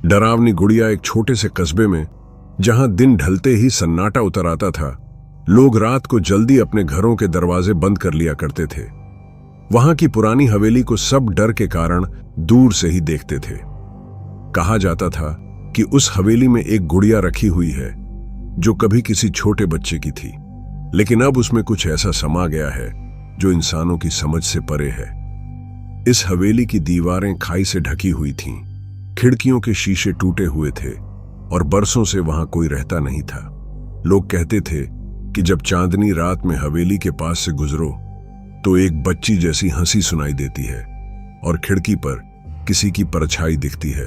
डरावनी गुड़िया एक छोटे से कस्बे में, जहां दिन ढलते ही सन्नाटा उतर आता था, लोग रात को जल्दी अपने घरों के दरवाजे बंद कर लिया करते थे। वहां की पुरानी हवेली को सब डर के कारण दूर से ही देखते थे। कहा जाता था कि उस हवेली में एक गुड़िया रखी हुई है जो कभी किसी छोटे बच्चे की थी, लेकिन अब उसमें कुछ ऐसा समा गया है जो इंसानों की समझ से परे है। इस हवेली की दीवारें खाई से ढकी हुई थीं, खिड़कियों के शीशे टूटे हुए थे और बरसों से वहां कोई रहता नहीं था। लोग कहते थे कि जब चांदनी रात में हवेली के पास से गुजरो तो एक बच्ची जैसी हंसी सुनाई देती है और खिड़की पर किसी की परछाई दिखती है।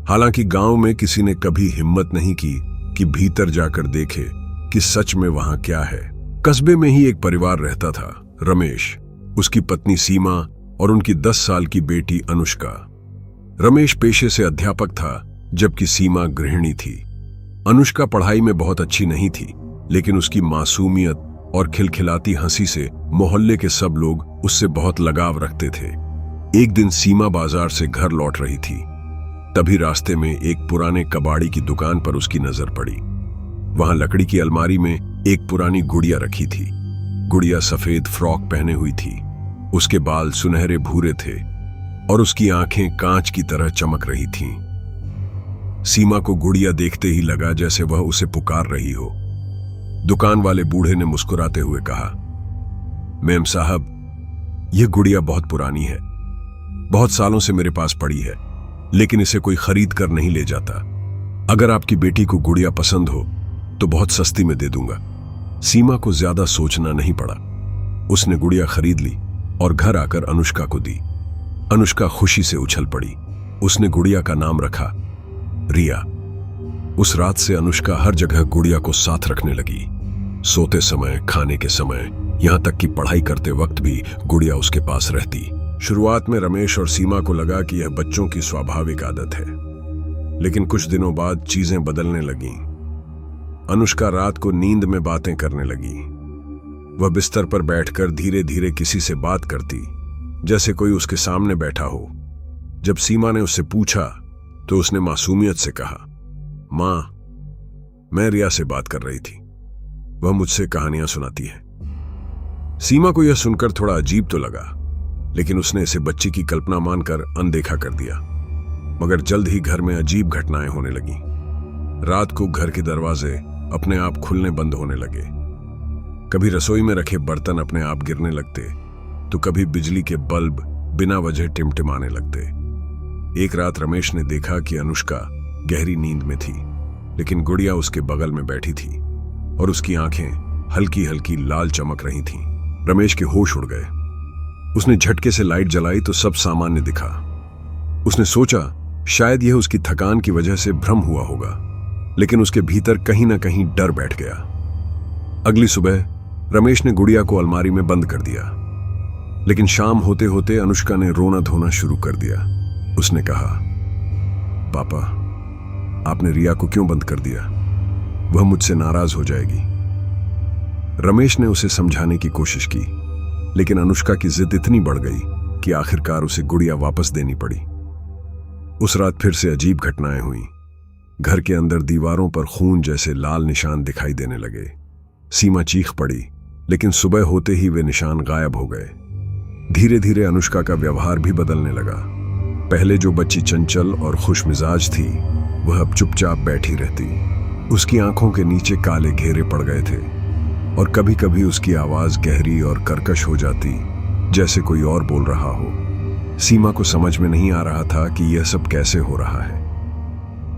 हालांकि गांव में किसी ने कभी हिम्मत नहीं की कि भीतर जाकर देखे कि सच में वहां क्या है। कस्बे में ही एक परिवार रहता था, रमेश, उसकी पत्नी सीमा और उनकी 10 साल की बेटी अनुष्का। रमेश पेशे से अध्यापक था, जबकि सीमा गृहिणी थी। अनुष्का पढ़ाई में बहुत अच्छी नहीं थी, लेकिन उसकी मासूमियत और खिलखिलाती हंसी से मोहल्ले के सब लोग उससे बहुत लगाव रखते थे। एक दिन सीमा बाजार से घर लौट रही थी, तभी रास्ते में एक पुराने कबाड़ी की दुकान पर उसकी नजर पड़ी। वहां लकड़ी की अलमारी में एक पुरानी गुड़िया रखी थी। गुड़िया सफेद फ्रॉक पहने हुई थी, उसके बाल सुनहरे भूरे थे और उसकी आंखें कांच की तरह चमक रही थीं। सीमा को गुड़िया देखते ही लगा जैसे वह उसे पुकार रही हो। दुकान वाले बूढ़े ने मुस्कुराते हुए कहा, मैम साहब, यह गुड़िया बहुत पुरानी है, बहुत सालों से मेरे पास पड़ी है, लेकिन इसे कोई खरीद कर नहीं ले जाता। अगर आपकी बेटी को गुड़िया पसंद हो तो बहुत सस्ती में दे दूंगा। सीमा को ज्यादा सोचना नहीं पड़ा, उसने गुड़िया खरीद ली और घर आकर अनुष्का को दी। अनुष्का खुशी से उछल पड़ी। उसने गुड़िया का नाम रखा रिया। उस रात से अनुष्का हर जगह गुड़िया को साथ रखने लगी। सोते समय, खाने के समय, यहां तक कि पढ़ाई करते वक्त भी गुड़िया उसके पास रहती। शुरुआत में रमेश और सीमा को लगा कि यह बच्चों की स्वाभाविक आदत है, लेकिन कुछ दिनों बाद चीजें बदलने लगीं। अनुष्का रात को नींद में बातें करने लगी। वह बिस्तर पर बैठकर धीरे धीरे किसी से बात करती, जैसे कोई उसके सामने बैठा हो। जब सीमा ने उससे पूछा तो उसने मासूमियत से कहा, मां, मैं रिया से बात कर रही थी, वह मुझसे कहानियां सुनाती है। सीमा को यह सुनकर थोड़ा अजीब तो लगा, लेकिन उसने इसे बच्ची की कल्पना मानकर अनदेखा कर दिया। मगर जल्द ही घर में अजीब घटनाएं होने लगीं। रात को घर के दरवाजे अपने आप खुलने बंद होने लगे। कभी रसोई में रखे बर्तन अपने आप गिरने लगते, तो कभी बिजली के बल्ब बिना वजह टिमटिमाने लगते। एक रात रमेश ने देखा कि अनुष्का गहरी नींद में थी, लेकिन गुड़िया उसके बगल में बैठी थी और उसकी आंखें हल्की हल्की लाल चमक रही थीं। रमेश के होश उड़ गए। उसने झटके से लाइट जलाई तो सब सामान्य दिखा। उसने सोचा शायद यह उसकी थकान की वजह से भ्रम हुआ होगा, लेकिन उसके भीतर कहीं ना कहीं डर बैठ गया। अगली सुबह रमेश ने गुड़िया को अलमारी में बंद कर दिया, लेकिन शाम होते होते अनुष्का ने रोना धोना शुरू कर दिया। उसने कहा, पापा, आपने रिया को क्यों बंद कर दिया? वह मुझसे नाराज हो जाएगी। रमेश ने उसे समझाने की कोशिश की, लेकिन अनुष्का की जिद इतनी बढ़ गई कि आखिरकार उसे गुड़िया वापस देनी पड़ी। उस रात फिर से अजीब घटनाएं हुई। घर के अंदर दीवारों पर खून जैसे लाल निशान दिखाई देने लगे। सीमा चीख पड़ी, लेकिन सुबह होते ही वे निशान गायब हो गए। धीरे धीरे अनुष्का का व्यवहार भी बदलने लगा। पहले जो बच्ची चंचल और खुशमिजाज थी, वह अब चुपचाप बैठी रहती। उसकी आंखों के नीचे काले घेरे पड़ गए थे और कभी कभी उसकी आवाज गहरी और कर्कश हो जाती, जैसे कोई और बोल रहा हो। सीमा को समझ में नहीं आ रहा था कि यह सब कैसे हो रहा है।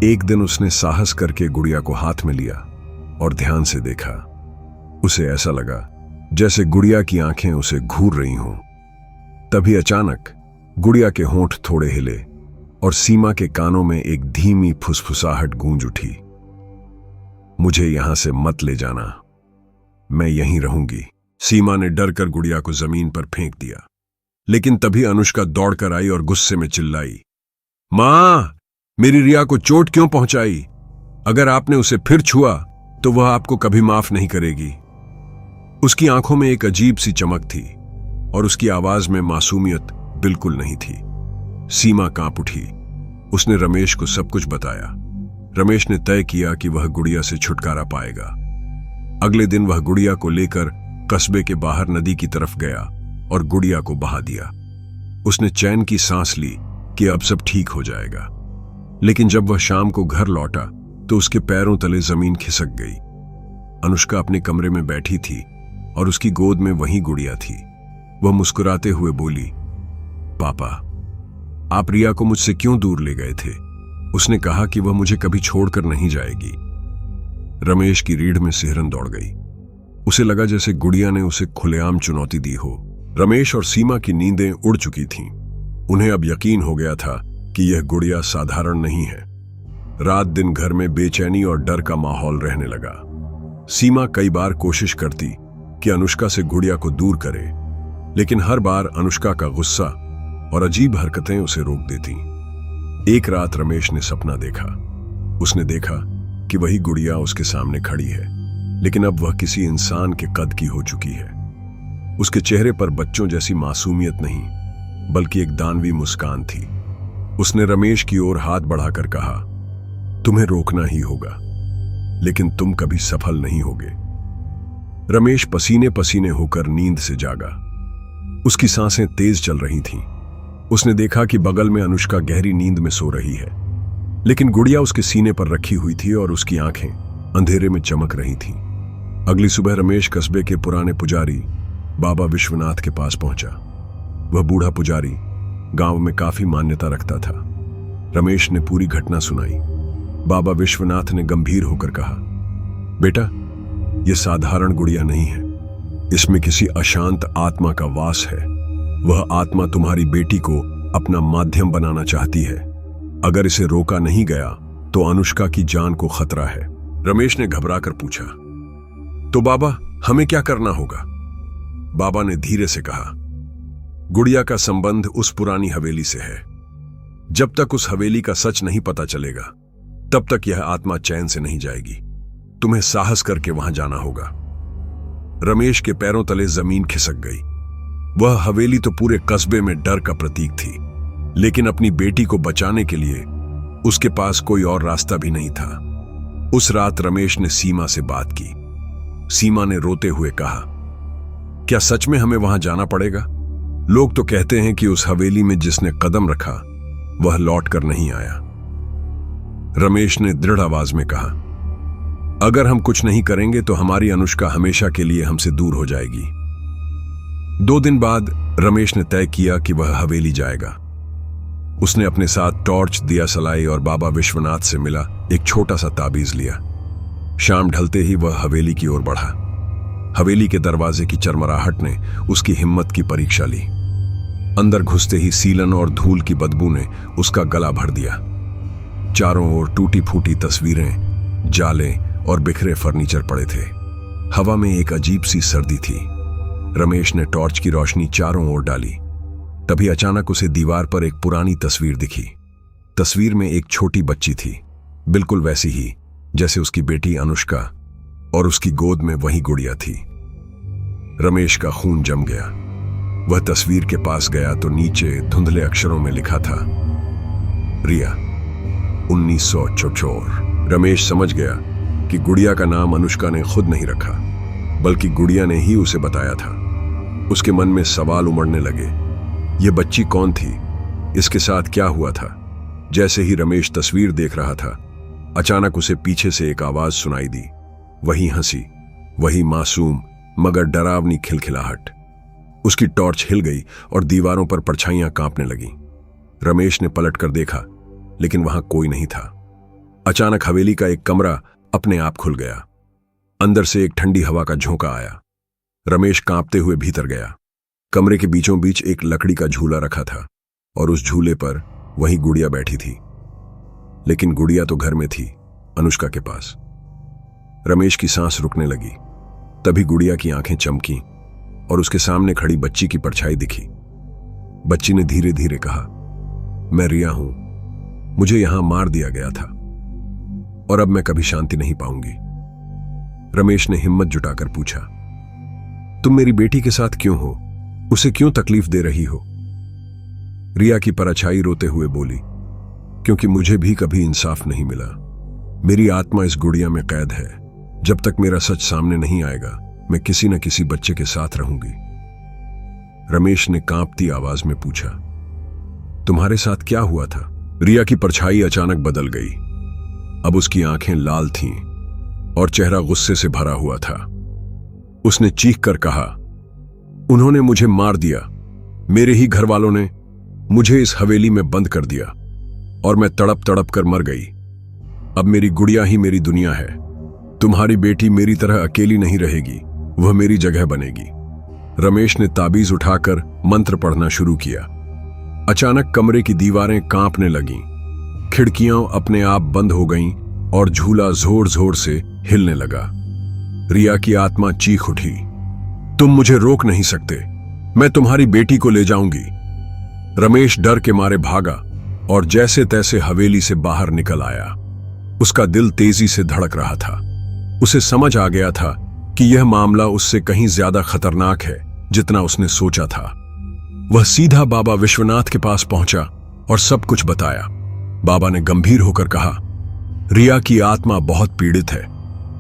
एक दिन उसने साहस करके गुड़िया को हाथ में लिया और ध्यान से देखा। उसे ऐसा लगा जैसे गुड़िया की आंखें उसे घूर रही हों। तभी अचानक गुड़िया के होंठ थोड़े हिले और सीमा के कानों में एक धीमी फुसफुसाहट गूंज उठी, मुझे यहां से मत ले जाना, मैं यहीं रहूंगी। सीमा ने डर कर गुड़िया को जमीन पर फेंक दिया, लेकिन तभी अनुष्का दौड़कर आई और गुस्से में चिल्लाई, मां, मेरी रिया को चोट क्यों पहुंचाई? अगर आपने उसे फिर छुआ तो वह आपको कभी माफ नहीं करेगी। उसकी आंखों में एक अजीब सी चमक थी और उसकी आवाज में मासूमियत बिल्कुल नहीं थी। सीमा कांप उठी। उसने रमेश को सब कुछ बताया। रमेश ने तय किया कि वह गुड़िया से छुटकारा पाएगा। अगले दिन वह गुड़िया को लेकर कस्बे के बाहर नदी की तरफ गया और गुड़िया को बहा दिया। उसने चैन की सांस ली कि अब सब ठीक हो जाएगा। लेकिन जब वह शाम को घर लौटा तो उसके पैरों तले जमीन खिसक गई। अनुष्का अपने कमरे में बैठी थी और उसकी गोद में वही गुड़िया थी। वह मुस्कुराते हुए बोली, पापा, आप रिया को मुझसे क्यों दूर ले गए थे? उसने कहा कि वह मुझे कभी छोड़कर नहीं जाएगी। रमेश की रीढ़ में सिहरन दौड़ गई। उसे लगा जैसे गुड़िया ने उसे खुलेआम चुनौती दी हो। रमेश और सीमा की नींदें उड़ चुकी थीं। उन्हें अब यकीन हो गया था कि यह गुड़िया साधारण नहीं है। रात दिन घर में बेचैनी और डर का माहौल रहने लगा। सीमा कई बार कोशिश करती कि अनुष्का से गुड़िया को दूर करे, लेकिन हर बार अनुष्का का गुस्सा और अजीब हरकतें उसे रोक देती। एक रात रमेश ने सपना देखा। उसने देखा कि वही गुड़िया उसके सामने खड़ी है, लेकिन अब वह किसी इंसान के कद की हो चुकी है। उसके चेहरे पर बच्चों जैसी मासूमियत नहीं, बल्कि एक दानवी मुस्कान थी। उसने रमेश की ओर हाथ बढ़ाकर कहा, तुम्हें रोकना ही होगा, लेकिन तुम कभी सफल नहीं होगे। रमेश पसीने पसीने होकर नींद से जागा। उसकी सांसें तेज चल रही थीं। उसने देखा कि बगल में अनुष्का गहरी नींद में सो रही है, लेकिन गुड़िया उसके सीने पर रखी हुई थी और उसकी आंखें अंधेरे में चमक रही थीं। अगली सुबह रमेश कस्बे के पुराने पुजारी बाबा विश्वनाथ के पास पहुंचा। वह बूढ़ा पुजारी गांव में काफी मान्यता रखता था। रमेश ने पूरी घटना सुनाई। बाबा विश्वनाथ ने गंभीर होकर कहा, बेटा, यह साधारण गुड़िया नहीं है, इसमें किसी अशांत आत्मा का वास है। वह आत्मा तुम्हारी बेटी को अपना माध्यम बनाना चाहती है। अगर इसे रोका नहीं गया तो अनुष्का की जान को खतरा है। रमेश ने घबराकर पूछा, तो बाबा, हमें क्या करना होगा? बाबा ने धीरे से कहा, गुड़िया का संबंध उस पुरानी हवेली से है। जब तक उस हवेली का सच नहीं पता चलेगा, तब तक यह आत्मा चैन से नहीं जाएगी। तुम्हें साहस करके वहां जाना होगा। रमेश के पैरों तले जमीन खिसक गई। वह हवेली तो पूरे कस्बे में डर का प्रतीक थी, लेकिन अपनी बेटी को बचाने के लिए उसके पास कोई और रास्ता भी नहीं था। उस रात रमेश ने सीमा से बात की। सीमा ने रोते हुए कहा, क्या सच में हमें वहां जाना पड़ेगा? लोग तो कहते हैं कि उस हवेली में जिसने कदम रखा वह लौट कर नहीं आया। रमेश ने दृढ़ आवाज में कहा, अगर हम कुछ नहीं करेंगे तो हमारी अनुष्का हमेशा के लिए हमसे दूर हो जाएगी। 2 दिन बाद रमेश ने तय किया कि वह हवेली जाएगा। उसने अपने साथ टॉर्च, दिया सलाई और बाबा विश्वनाथ से मिला एक छोटा सा ताबीज लिया। शाम ढलते ही वह हवेली की ओर बढ़ा। हवेली के दरवाजे की चरमराहट ने उसकी हिम्मत की परीक्षा ली। अंदर घुसते ही सीलन और धूल की बदबू ने उसका गला भर दिया। चारों ओर टूटी फूटी तस्वीरें, जाले और बिखरे फर्नीचर पड़े थे। हवा में एक अजीब सी सर्दी थी। रमेश ने टॉर्च की रोशनी चारों ओर डाली। तभी अचानक उसे दीवार पर एक पुरानी तस्वीर दिखी। तस्वीर में एक छोटी बच्ची थी, बिल्कुल वैसी ही जैसे उसकी बेटी अनुष्का, और उसकी गोद में वही गुड़िया थी। रमेश का खून जम गया। वह तस्वीर के पास गया तो नीचे धुंधले अक्षरों में लिखा था, रिया 1974। रमेश समझ गया कि गुड़िया का नाम अनुष्का ने खुद नहीं रखा, बल्कि गुड़िया ने ही उसे बताया था। उसके मन में सवाल उमड़ने लगे। यह बच्ची कौन थी? इसके साथ क्या हुआ था? जैसे ही रमेश तस्वीर देख रहा था, अचानक उसे पीछे से एक आवाज सुनाई दी। वही हंसी, वही मासूम मगर डरावनी खिलखिलाहट। उसकी टॉर्च हिल गई और दीवारों पर परछाइयां कांपने लगीं। रमेश ने पलटकर देखा, लेकिन वहां कोई नहीं था। अचानक हवेली का एक कमरा अपने आप खुल गया। अंदर से एक ठंडी हवा का झोंका आया। रमेश कांपते हुए भीतर गया। कमरे के बीचों बीच एक लकड़ी का झूला रखा था और उस झूले पर वही गुड़िया बैठी थी। लेकिन गुड़िया तो घर में थी, अनुष्का के पास। रमेश की सांस रुकने लगी। तभी गुड़िया की आंखें चमकीं और उसके सामने खड़ी बच्ची की परछाई दिखी। बच्ची ने धीरे धीरे कहा, मैं रिया हूं, मुझे यहां मार दिया गया था और अब मैं कभी शांति नहीं पाऊंगी। रमेश ने हिम्मत जुटाकर पूछा, तुम मेरी बेटी के साथ क्यों हो? उसे क्यों तकलीफ दे रही हो? रिया की परछाई रोते हुए बोली, क्योंकि मुझे भी कभी इंसाफ नहीं मिला। मेरी आत्मा इस गुड़िया में कैद है। जब तक मेरा सच सामने नहीं आएगा, मैं किसी न किसी बच्चे के साथ रहूंगी। रमेश ने कांपती आवाज में पूछा, तुम्हारे साथ क्या हुआ था? रिया की परछाई अचानक बदल गई। अब उसकी आंखें लाल थीं और चेहरा गुस्से से भरा हुआ था। उसने चीख कर कहा, उन्होंने मुझे मार दिया। मेरे ही घर वालों ने मुझे इस हवेली में बंद कर दिया और मैं तड़प तड़प कर मर गई। अब मेरी गुड़िया ही मेरी दुनिया है। तुम्हारी बेटी मेरी तरह अकेली नहीं रहेगी, वह मेरी जगह बनेगी। रमेश ने ताबीज उठाकर मंत्र पढ़ना शुरू किया। अचानक कमरे की दीवारें कांपने लगीं, खिड़कियां अपने आप बंद हो गईं और झूला जोर जोर से हिलने लगा। रिया की आत्मा चीख उठी, तुम मुझे रोक नहीं सकते, मैं तुम्हारी बेटी को ले जाऊंगी। रमेश डर के मारे भागा और जैसे तैसे हवेली से बाहर निकल आया। उसका दिल तेजी से धड़क रहा था। उसे समझ आ गया था कि यह मामला उससे कहीं ज्यादा खतरनाक है जितना उसने सोचा था। वह सीधा बाबा विश्वनाथ के पास पहुंचा और सब कुछ बताया। बाबा ने गंभीर होकर कहा, रिया की आत्मा बहुत पीड़ित है।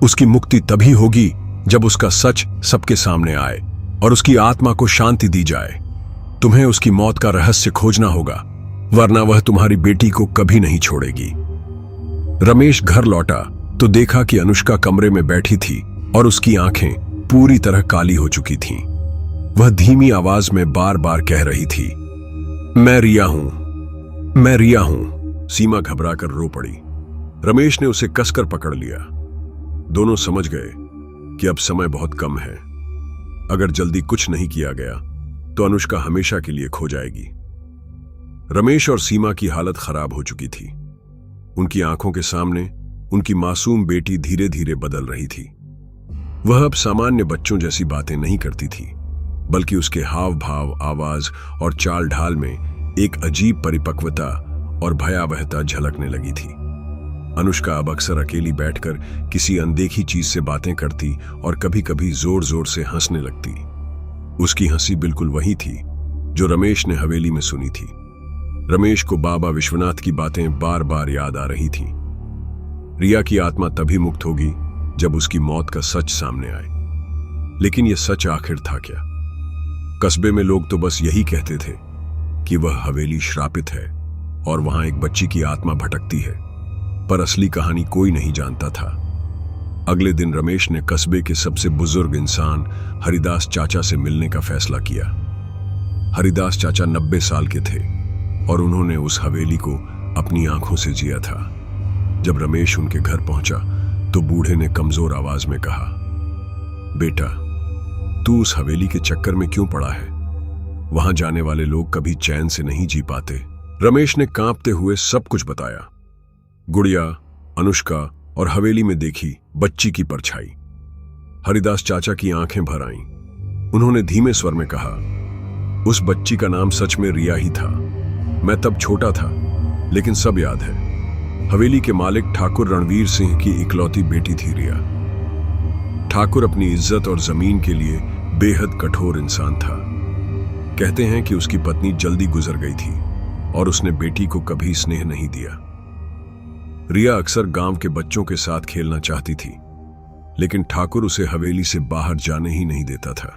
उसकी मुक्ति तभी होगी जब उसका सच सबके सामने आए और उसकी आत्मा को शांति दी जाए। तुम्हें उसकी मौत का रहस्य खोजना होगा, वरना वह तुम्हारी बेटी को कभी नहीं छोड़ेगी। रमेश घर लौटा तो देखा कि अनुष्का कमरे में बैठी थी और उसकी आंखें पूरी तरह काली हो चुकी थीं। वह धीमी आवाज में बार बार कह रही थी, मैं रिया हूं, मैं रिया हूं। सीमा घबराकर रो पड़ी। रमेश ने उसे कसकर पकड़ लिया। दोनों समझ गए कि अब समय बहुत कम है। अगर जल्दी कुछ नहीं किया गया तो अनुष्का हमेशा के लिए खो जाएगी। रमेश और सीमा की हालत खराब हो चुकी थी। उनकी आंखों के सामने उनकी मासूम बेटी धीरे धीरे बदल रही थी। वह अब सामान्य बच्चों जैसी बातें नहीं करती थी, बल्कि उसके हाव भाव, आवाज और चाल ढाल में एक अजीब परिपक्वता और भयावहता झलकने लगी थी। अनुष्का अब अक्सर अकेली बैठकर किसी अनदेखी चीज से बातें करती और कभी कभी जोर जोर से हंसने लगती। उसकी हंसी बिल्कुल वही थी जो रमेश ने हवेली में सुनी थी। रमेश को बाबा विश्वनाथ की बातें बार बार याद आ रही थीं। रिया की आत्मा तभी मुक्त होगी जब उसकी मौत का सच सामने आए। लेकिन यह सच आखिर था क्या? कस्बे में लोग तो बस यही कहते थे कि वह हवेली श्रापित है और वहां एक बच्ची की आत्मा भटकती है, पर असली कहानी कोई नहीं जानता था। अगले दिन रमेश ने कस्बे के सबसे बुजुर्ग इंसान हरिदास चाचा से मिलने का फैसला किया। हरिदास चाचा 90 साल के थे और उन्होंने उस हवेली को अपनी आंखों से जिया था। जब रमेश उनके घर पहुंचा तो बूढ़े ने कमजोर आवाज में कहा, बेटा, तू उस हवेली के चक्कर में क्यों पड़ा है? वहां जाने वाले लोग कभी चैन से नहीं जी पाते। रमेश ने कांपते हुए सब कुछ बताया। गुड़िया, अनुष्का और हवेली में देखी बच्ची की परछाई। हरिदास चाचा की आंखें भर आईं। उन्होंने धीमे स्वर में कहा, उस बच्ची का नाम सच में रिया ही था। मैं तब छोटा था, लेकिन सब याद है। हवेली के मालिक ठाकुर रणवीर सिंह की इकलौती बेटी थी रिया। ठाकुर अपनी इज्जत और जमीन के लिए बेहद कठोर इंसान था। कहते हैं कि उसकी पत्नी जल्दी गुजर गई थी और उसने बेटी को कभी स्नेह नहीं दिया। रिया अक्सर गांव के बच्चों के साथ खेलना चाहती थी, लेकिन ठाकुर उसे हवेली से बाहर जाने ही नहीं देता था।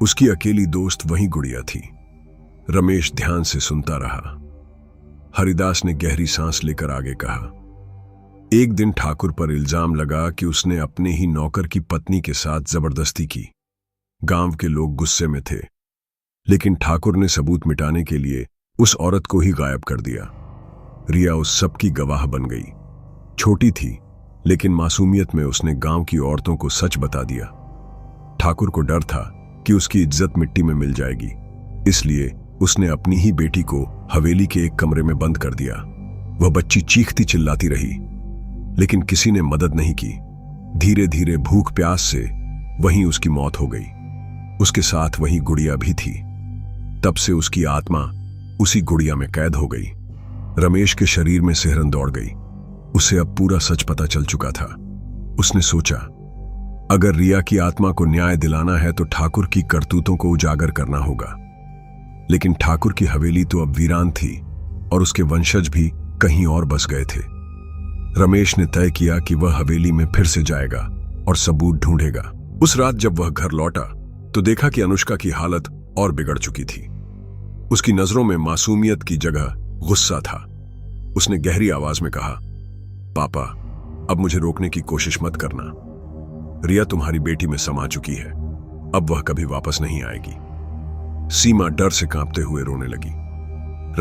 उसकी अकेली दोस्त वही गुड़िया थी। रमेश ध्यान से सुनता रहा। हरिदास ने गहरी सांस लेकर आगे कहा, एक दिन ठाकुर पर इल्जाम लगा कि उसने अपने ही नौकर की पत्नी के साथ जबरदस्ती की। गांव के लोग गुस्से में थे, लेकिन ठाकुर ने सबूत मिटाने के लिए उस औरत को ही गायब कर दिया। रिया उस सब की गवाह बन गई। छोटी थी, लेकिन मासूमियत में उसने गांव की औरतों को सच बता दिया। ठाकुर को डर था कि उसकी इज्जत मिट्टी में मिल जाएगी, इसलिए उसने अपनी ही बेटी को हवेली के एक कमरे में बंद कर दिया। वह बच्ची चीखती चिल्लाती रही, लेकिन किसी ने मदद नहीं की। धीरे धीरे भूख प्यास से वहीं उसकी मौत हो गई। उसके साथ वही गुड़िया भी थी। तब से उसकी आत्मा उसी गुड़िया में कैद हो गई। रमेश के शरीर में सिहरन दौड़ गई। उसे अब पूरा सच पता चल चुका था। उसने सोचा, अगर रिया की आत्मा को न्याय दिलाना है तो ठाकुर की करतूतों को उजागर करना होगा। लेकिन ठाकुर की हवेली तो अब वीरान थी और उसके वंशज भी कहीं और बस गए थे। रमेश ने तय किया कि वह हवेली में फिर से जाएगा और सबूत ढूंढेगा। उस रात जब वह घर लौटा तो देखा कि अनुष्का की हालत और बिगड़ चुकी थी। उसकी नजरों में मासूमियत की जगह गुस्सा था। उसने गहरी आवाज में कहा, पापा, अब मुझे रोकने की कोशिश मत करना। रिया तुम्हारी बेटी में समा चुकी है, अब वह कभी वापस नहीं आएगी। सीमा डर से कांपते हुए रोने लगी।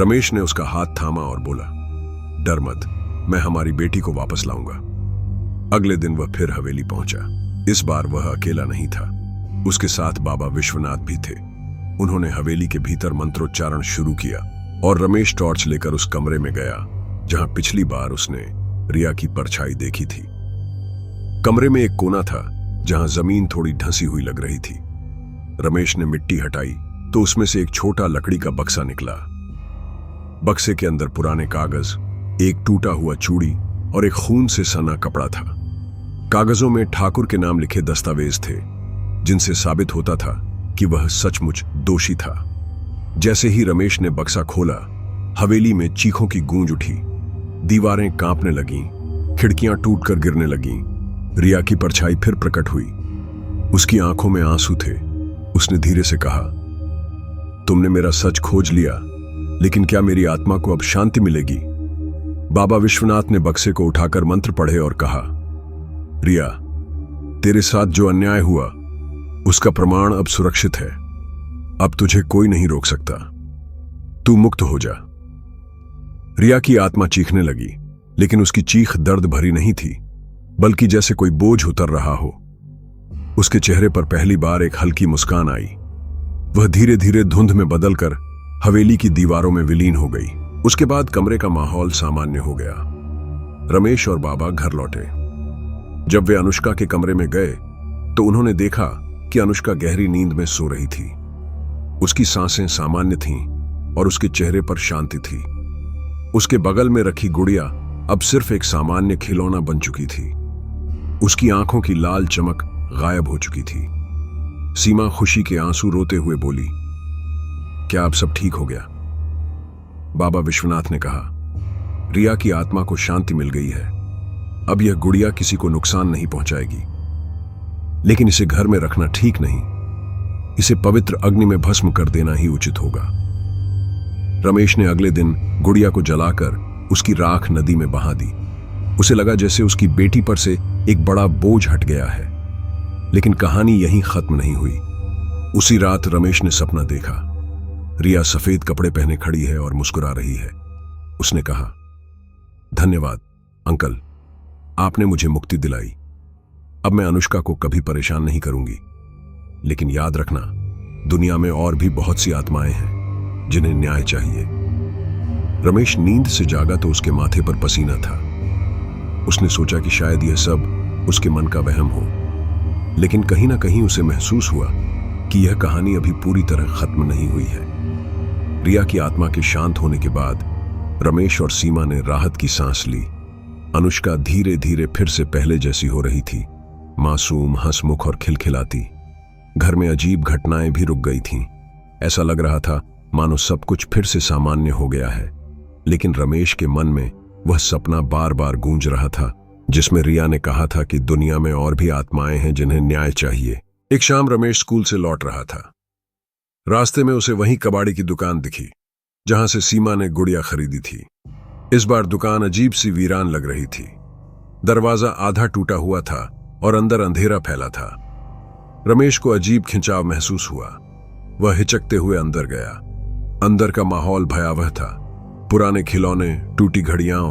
रमेश ने उसका हाथ थामा और बोला, डर मत, मैं हमारी बेटी को वापस लाऊंगा। अगले दिन वह फिर हवेली पहुंचा। इस बार वह अकेला नहीं था, उसके साथ बाबा विश्वनाथ भी थे। उन्होंने हवेली के भीतर मंत्रोच्चारण शुरू किया और रमेश टॉर्च लेकर उस कमरे में गया जहां पिछली बार उसने रिया की परछाई देखी थी। कमरे में एक कोना था जहां जमीन थोड़ी ढंसी हुई लग रही थी। रमेश ने मिट्टी हटाई तो उसमें से एक छोटा लकड़ी का बक्सा निकला। बक्से के अंदर पुराने कागज, एक टूटा हुआ चूड़ी और एक खून से सना कपड़ा था। कागजों में ठाकुर के नाम लिखे दस्तावेज थे जिनसे साबित होता था कि वह सचमुच दोषी था। जैसे ही रमेश ने बक्सा खोला, हवेली में चीखों की गूंज उठी, दीवारें कांपने लगीं, खिड़कियां टूटकर गिरने लगीं। रिया की परछाई फिर प्रकट हुई। उसकी आंखों में आंसू थे। उसने धीरे से कहा, तुमने मेरा सच खोज लिया, लेकिन क्या मेरी आत्मा को अब शांति मिलेगी? बाबा विश्वनाथ ने बक्से को उठाकर मंत्र पढ़े और कहा, रिया, तेरे साथ जो अन्याय हुआ उसका प्रमाण अब सुरक्षित है। अब तुझे कोई नहीं रोक सकता। तू मुक्त हो जा। रिया की आत्मा चीखने लगी, लेकिन उसकी चीख दर्द भरी नहीं थी, बल्कि जैसे कोई बोझ उतर रहा हो। उसके चेहरे पर पहली बार एक हल्की मुस्कान आई। वह धीरे धीरे धुंध में बदलकर हवेली की दीवारों में विलीन हो गई। उसके बाद कमरे का माहौल सामान्य हो गया। रमेश और बाबा घर लौटे। जब वे अनुष्का के कमरे में गए तो उन्होंने देखा कि अनुष्का गहरी नींद में सो रही थी। उसकी सांसें सामान्य थीं और उसके चेहरे पर शांति थी। उसके बगल में रखी गुड़िया अब सिर्फ एक सामान्य खिलौना बन चुकी थी। उसकी आंखों की लाल चमक गायब हो चुकी थी। सीमा खुशी के आंसू रोते हुए बोली, क्या अब सब ठीक हो गया? बाबा विश्वनाथ ने कहा, रिया की आत्मा को शांति मिल गई है। अब यह गुड़िया किसी को नुकसान नहीं पहुंचाएगी, लेकिन इसे घर में रखना ठीक नहीं। इसे पवित्र अग्नि में भस्म कर देना ही उचित होगा। रमेश ने अगले दिन गुड़िया को जलाकर उसकी राख नदी में बहा दी। उसे लगा जैसे उसकी बेटी पर से एक बड़ा बोझ हट गया है। लेकिन कहानी यहीं खत्म नहीं हुई। उसी रात रमेश ने सपना देखा। रिया सफेद कपड़े पहने खड़ी है और मुस्कुरा रही है। उसने कहा, धन्यवाद अंकल, आपने मुझे मुक्ति दिलाई। अब मैं अनुष्का को कभी परेशान नहीं करूंगी। लेकिन याद रखना, दुनिया में और भी बहुत सी आत्माएं हैं जिन्हें न्याय चाहिए। रमेश नींद से जागा तो उसके माथे पर पसीना था। उसने सोचा कि शायद यह सब उसके मन का वहम हो, लेकिन कहीं ना कहीं उसे महसूस हुआ कि यह कहानी अभी पूरी तरह खत्म नहीं हुई है। रिया की आत्मा के शांत होने के बाद रमेश और सीमा ने राहत की सांस ली। अनुष्का धीरे धीरे फिर से पहले जैसी हो रही थी, मासूम, हंसमुख और खिलखिलाती। घर में अजीब घटनाएं भी रुक गई थीं। ऐसा लग रहा था मानो सब कुछ फिर से सामान्य हो गया है। लेकिन रमेश के मन में वह सपना बार बार गूंज रहा था जिसमें रिया ने कहा था कि दुनिया में और भी आत्माएं हैं जिन्हें न्याय चाहिए। एक शाम रमेश स्कूल से लौट रहा था। रास्ते में उसे वही कबाड़ी की दुकान दिखी जहां से सीमा ने गुड़िया खरीदी थी। इस बार दुकान अजीब सी वीरान लग रही थी। दरवाजा आधा टूटा हुआ था और अंदर अंधेरा फैला था। रमेश को अजीब खिंचाव महसूस हुआ। वह हिचकते हुए अंदर गया। अंदर का माहौल भयावह था। पुराने खिलौने, टूटी घड़ियां,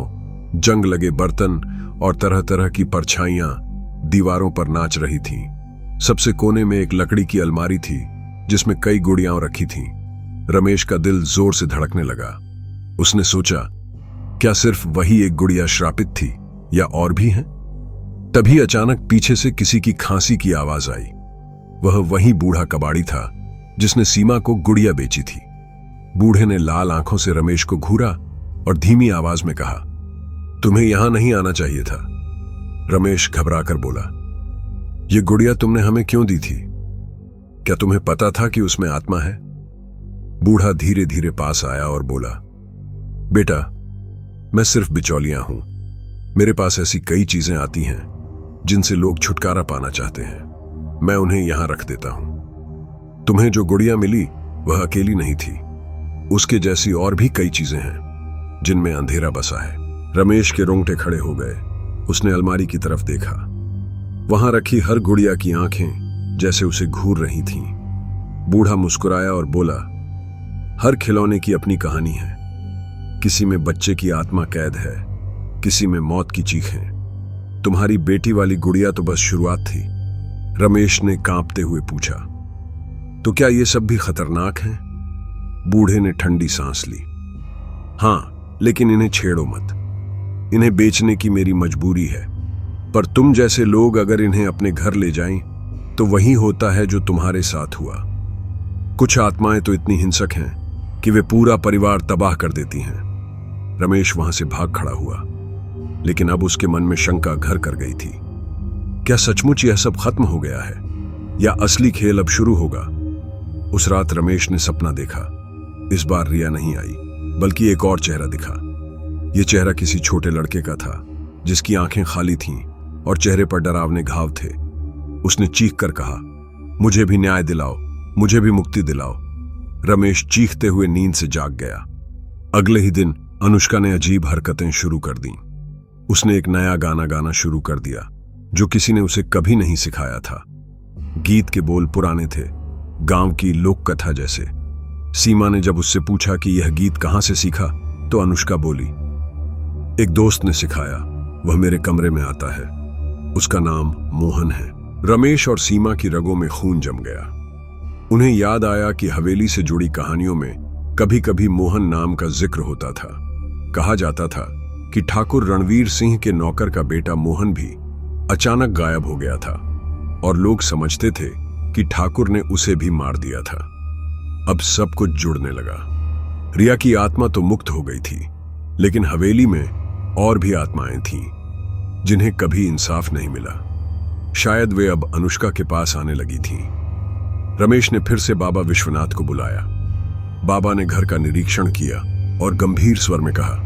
जंग लगे बर्तन और तरह तरह की परछाइयां दीवारों पर नाच रही थीं। सबसे कोने में एक लकड़ी की अलमारी थी जिसमें कई गुड़ियां रखी थीं। रमेश का दिल जोर से धड़कने लगा। उसने सोचा, क्या सिर्फ वही एक गुड़िया श्रापित थी या और भी हैं? तभी अचानक पीछे से किसी की खांसी की आवाज आई। वह वही बूढ़ा कबाड़ी था जिसने सीमा को गुड़िया बेची थी। बूढ़े ने लाल आंखों से रमेश को घूरा और धीमी आवाज में कहा, तुम्हें यहां नहीं आना चाहिए था। रमेश घबराकर बोला, यह गुड़िया तुमने हमें क्यों दी थी? क्या तुम्हें पता था कि उसमें आत्मा है? बूढ़ा धीरे धीरे पास आया और बोला, बेटा, मैं सिर्फ बिचौलिया हूं। मेरे पास ऐसी कई चीजें आती हैं जिनसे लोग छुटकारा पाना चाहते हैं। मैं उन्हें यहां रख देता हूं। तुम्हें जो गुड़िया मिली वह अकेली नहीं थी, उसके जैसी और भी कई चीजें हैं जिनमें अंधेरा बसा है। रमेश के रोंगटे खड़े हो गए। उसने अलमारी की तरफ देखा। वहां रखी हर गुड़िया की आंखें जैसे उसे घूर रही थीं। बूढ़ा मुस्कुराया और बोला, हर खिलौने की अपनी कहानी है। किसी में बच्चे की आत्मा कैद है, किसी में मौत की चीखें। तुम्हारी बेटी वाली गुड़िया तो बस शुरुआत थी। रमेश ने कांपते हुए पूछा, तो क्या ये सब भी खतरनाक हैं? बूढ़े ने ठंडी सांस ली। हां, लेकिन इन्हें छेड़ो मत। इन्हें बेचने की मेरी मजबूरी है, पर तुम जैसे लोग अगर इन्हें अपने घर ले जाएं तो वही होता है जो तुम्हारे साथ हुआ। कुछ आत्माएं तो इतनी हिंसक हैं कि वे पूरा परिवार तबाह कर देती हैं। रमेश वहां से भाग खड़ा हुआ, लेकिन अब उसके मन में शंका घर कर गई थी। क्या सचमुच यह सब खत्म हो गया है या असली खेल अब शुरू होगा? उस रात रमेश ने सपना देखा। इस बार रिया नहीं आई, बल्कि एक और चेहरा दिखा। यह चेहरा किसी छोटे लड़के का था जिसकी आंखें खाली थीं और चेहरे पर डरावने घाव थे। उसने चीख कर कहा, मुझे भी न्याय दिलाओ, मुझे भी मुक्ति दिलाओ। रमेश चीखते हुए नींद से जाग गया। अगले ही दिन अनुष्का ने अजीब हरकतें शुरू कर दी। उसने एक नया गाना गाना शुरू कर दिया जो किसी ने उसे कभी नहीं सिखाया था। गीत के बोल पुराने थे, गांव की लोक कथा जैसे। सीमा ने जब उससे पूछा कि यह गीत कहां से सीखा, तो अनुष्का बोली, एक दोस्त ने सिखाया, वह मेरे कमरे में आता है, उसका नाम मोहन है। रमेश और सीमा की रगों में खून जम गया। उन्हें याद आया कि हवेली से जुड़ी कहानियों में कभी कभी मोहन नाम का जिक्र होता था। कहा जाता था कि ठाकुर रणवीर सिंह के नौकर का बेटा मोहन भी अचानक गायब हो गया था और लोग समझते थे कि ठाकुर ने उसे भी मार दिया था। अब सब कुछ जुड़ने लगा। रिया की आत्मा तो मुक्त हो गई थी, लेकिन हवेली में और भी आत्माएं थीं जिन्हें कभी इंसाफ नहीं मिला। शायद वे अब अनुष्का के पास आने लगी थीं। रमेश ने फिर से बाबा विश्वनाथ को बुलाया। बाबा ने घर का निरीक्षण किया और गंभीर स्वर में कहा,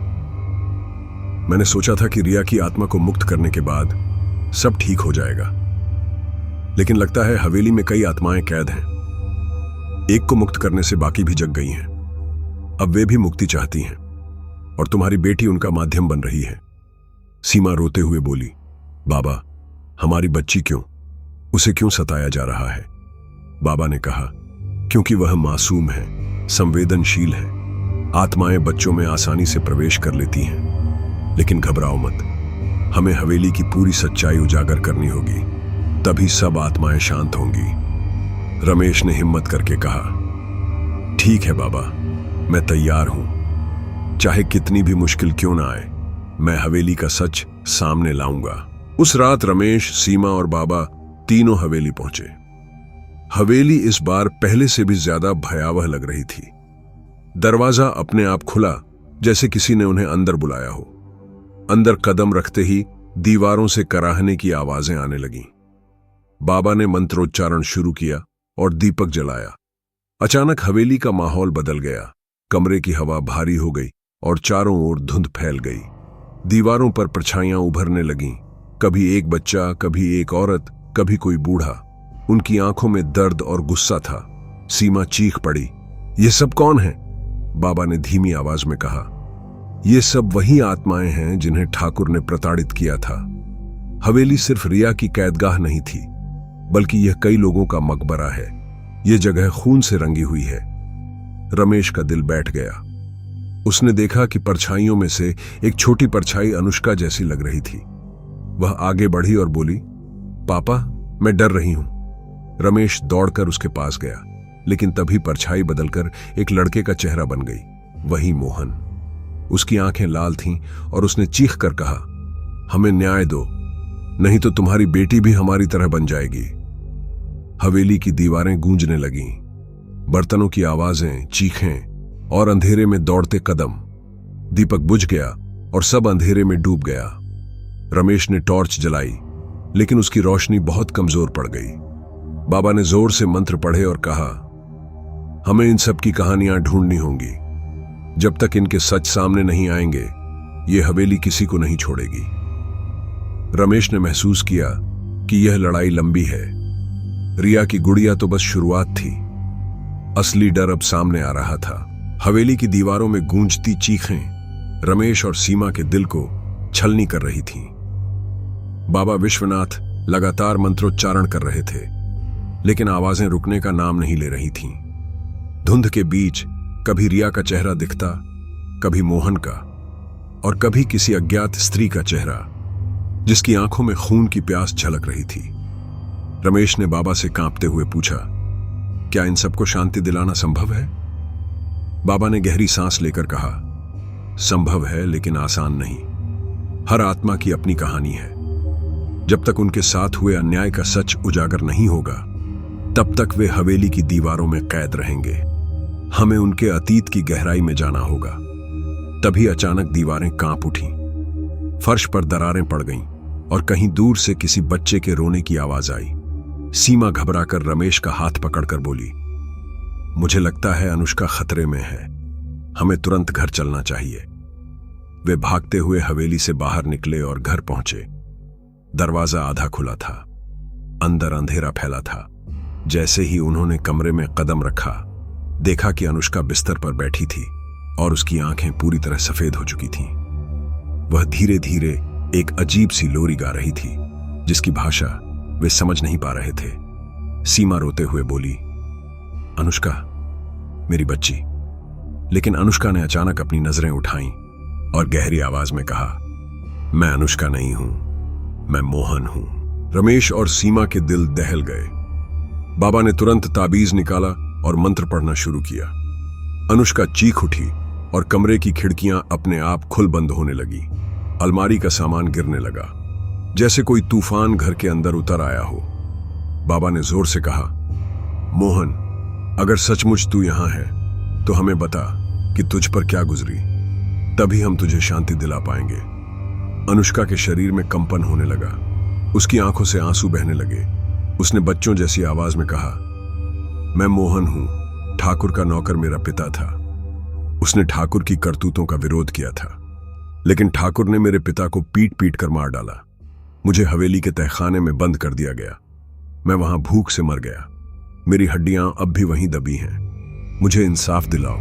मैंने सोचा था कि रिया की आत्मा को मुक्त करने के बाद सब ठीक हो जाएगा, लेकिन लगता है हवेली में कई आत्माएं कैद हैं। एक को मुक्त करने से बाकी भी जग गई हैं। अब वे भी मुक्ति चाहती हैं और तुम्हारी बेटी उनका माध्यम बन रही है। सीमा रोते हुए बोली, बाबा, हमारी बच्ची क्यों, उसे क्यों सताया जा रहा है? बाबा ने कहा, क्योंकि वह मासूम है, संवेदनशील है। आत्माएं बच्चों में आसानी से प्रवेश कर लेती हैं, लेकिन घबराओ मत, हमें हवेली की पूरी सच्चाई उजागर करनी होगी, तभी सब आत्माएं शांत होंगी। रमेश ने हिम्मत करके कहा, ठीक है बाबा, मैं तैयार हूं। चाहे कितनी भी मुश्किल क्यों ना आए, मैं हवेली का सच सामने लाऊंगा। उस रात रमेश, सीमा और बाबा तीनों हवेली पहुंचे। हवेली इस बार पहले से भी ज्यादा भयावह लग रही थी। दरवाजा अपने आप खुला, जैसे किसी ने उन्हें अंदर बुलाया हो। अंदर कदम रखते ही दीवारों से कराहने की आवाजें आने लगीं। बाबा ने मंत्रोच्चारण शुरू किया और दीपक जलाया। अचानक हवेली का माहौल बदल गया। कमरे की हवा भारी हो गई और चारों ओर धुंध फैल गई। दीवारों पर परछाइयां उभरने लगीं, कभी एक बच्चा, कभी एक औरत, कभी कोई बूढ़ा। उनकी आंखों में दर्द और गुस्सा था। सीमा चीख पड़ी, ये सब कौन है? बाबा ने धीमी आवाज में कहा, ये सब वही आत्माएं हैं जिन्हें ठाकुर ने प्रताड़ित किया था। हवेली सिर्फ रिया की कैदगाह नहीं थी, बल्कि यह कई लोगों का मकबरा है। यह जगह खून से रंगी हुई है। रमेश का दिल बैठ गया। उसने देखा कि परछाइयों में से एक छोटी परछाई अनुष्का जैसी लग रही थी। वह आगे बढ़ी और बोली, पापा, मैं डर रही हूं। रमेश दौड़कर उसके पास गया, लेकिन तभी परछाई बदलकर एक लड़के का चेहरा बन गई, वही मोहन। उसकी आंखें लाल थीं और उसने चीख कर कहा, हमें न्याय दो, नहीं तो तुम्हारी बेटी भी हमारी तरह बन जाएगी। हवेली की दीवारें गूंजने लगीं। बर्तनों की आवाजें, चीखें और अंधेरे में दौड़ते कदम। दीपक बुझ गया और सब अंधेरे में डूब गया। रमेश ने टॉर्च जलाई, लेकिन उसकी रोशनी बहुत कमजोर पड़ गई। बाबा ने जोर से मंत्र पढ़े और कहा, हमें इन सब की कहानियां ढूंढनी होंगी। जब तक इनके सच सामने नहीं आएंगे, ये हवेली किसी को नहीं छोड़ेगी। रमेश ने महसूस किया कि यह लड़ाई लंबी है। रिया की गुड़िया तो बस शुरुआत थी, असली डर अब सामने आ रहा था। हवेली की दीवारों में गूंजती चीखें रमेश और सीमा के दिल को छलनी कर रही थीं। बाबा विश्वनाथ लगातार मंत्रोच्चारण कर रहे थे, लेकिन आवाजें रुकने का नाम नहीं ले रही थीं। धुंध के बीच कभी रिया का चेहरा दिखता, कभी मोहन का, और कभी किसी अज्ञात स्त्री का चेहरा जिसकी आंखों में खून की प्यास झलक रही थी। रमेश ने बाबा से कांपते हुए पूछा, क्या इन सबको शांति दिलाना संभव है? बाबा ने गहरी सांस लेकर कहा, संभव है लेकिन आसान नहीं। हर आत्मा की अपनी कहानी है। जब तक उनके साथ हुए अन्याय का सच उजागर नहीं होगा, तब तक वे हवेली की दीवारों में कैद रहेंगे। हमें उनके अतीत की गहराई में जाना होगा। तभी अचानक दीवारें कांप उठीं, फर्श पर दरारें पड़ गईं और कहीं दूर से किसी बच्चे के रोने की आवाज आई। सीमा घबराकर रमेश का हाथ पकड़कर बोली, मुझे लगता है अनुष्का खतरे में है, हमें तुरंत घर चलना चाहिए। वे भागते हुए हवेली से बाहर निकले और घर पहुंचे। दरवाजा आधा खुला था, अंदर अंधेरा फैला था। जैसे ही उन्होंने कमरे में कदम रखा, देखा कि अनुष्का बिस्तर पर बैठी थी और उसकी आंखें पूरी तरह सफेद हो चुकी थीं। वह धीरे धीरे एक अजीब सी लोरी गा रही थी, जिसकी भाषा वे समझ नहीं पा रहे थे। सीमा रोते हुए बोली, अनुष्का, मेरी बच्ची। लेकिन अनुष्का ने अचानक अपनी नजरें उठाईं और गहरी आवाज में कहा, मैं अनुष्का नहीं हूं, मैं मोहन हूं। रमेश और सीमा के दिल दहल गए। बाबा ने तुरंत ताबीज निकाला और मंत्र पढ़ना शुरू किया। अनुष्का चीख उठी और कमरे की खिड़कियां अपने आप खुल बंद होने लगी। अलमारी का सामान गिरने लगा, जैसे कोई तूफान घर के अंदर उतर आया हो। बाबा ने जोर से कहा, मोहन, अगर सचमुच तू यहां है तो हमें बता कि तुझ पर क्या गुजरी, तभी हम तुझे शांति दिला पाएंगे। अनुष्का के शरीर में कंपन होने लगा, उसकी आंखों से आंसू बहने लगे। उसने बच्चों जैसी आवाज में कहा, मैं मोहन हूं, ठाकुर का नौकर मेरा पिता था। उसने ठाकुर की करतूतों का विरोध किया था, लेकिन ठाकुर ने मेरे पिता को पीट पीट कर मार डाला। मुझे हवेली के तहखाने में बंद कर दिया गया। मैं वहां भूख से मर गया। मेरी हड्डियां अब भी वहीं दबी हैं। मुझे इंसाफ दिलाओ।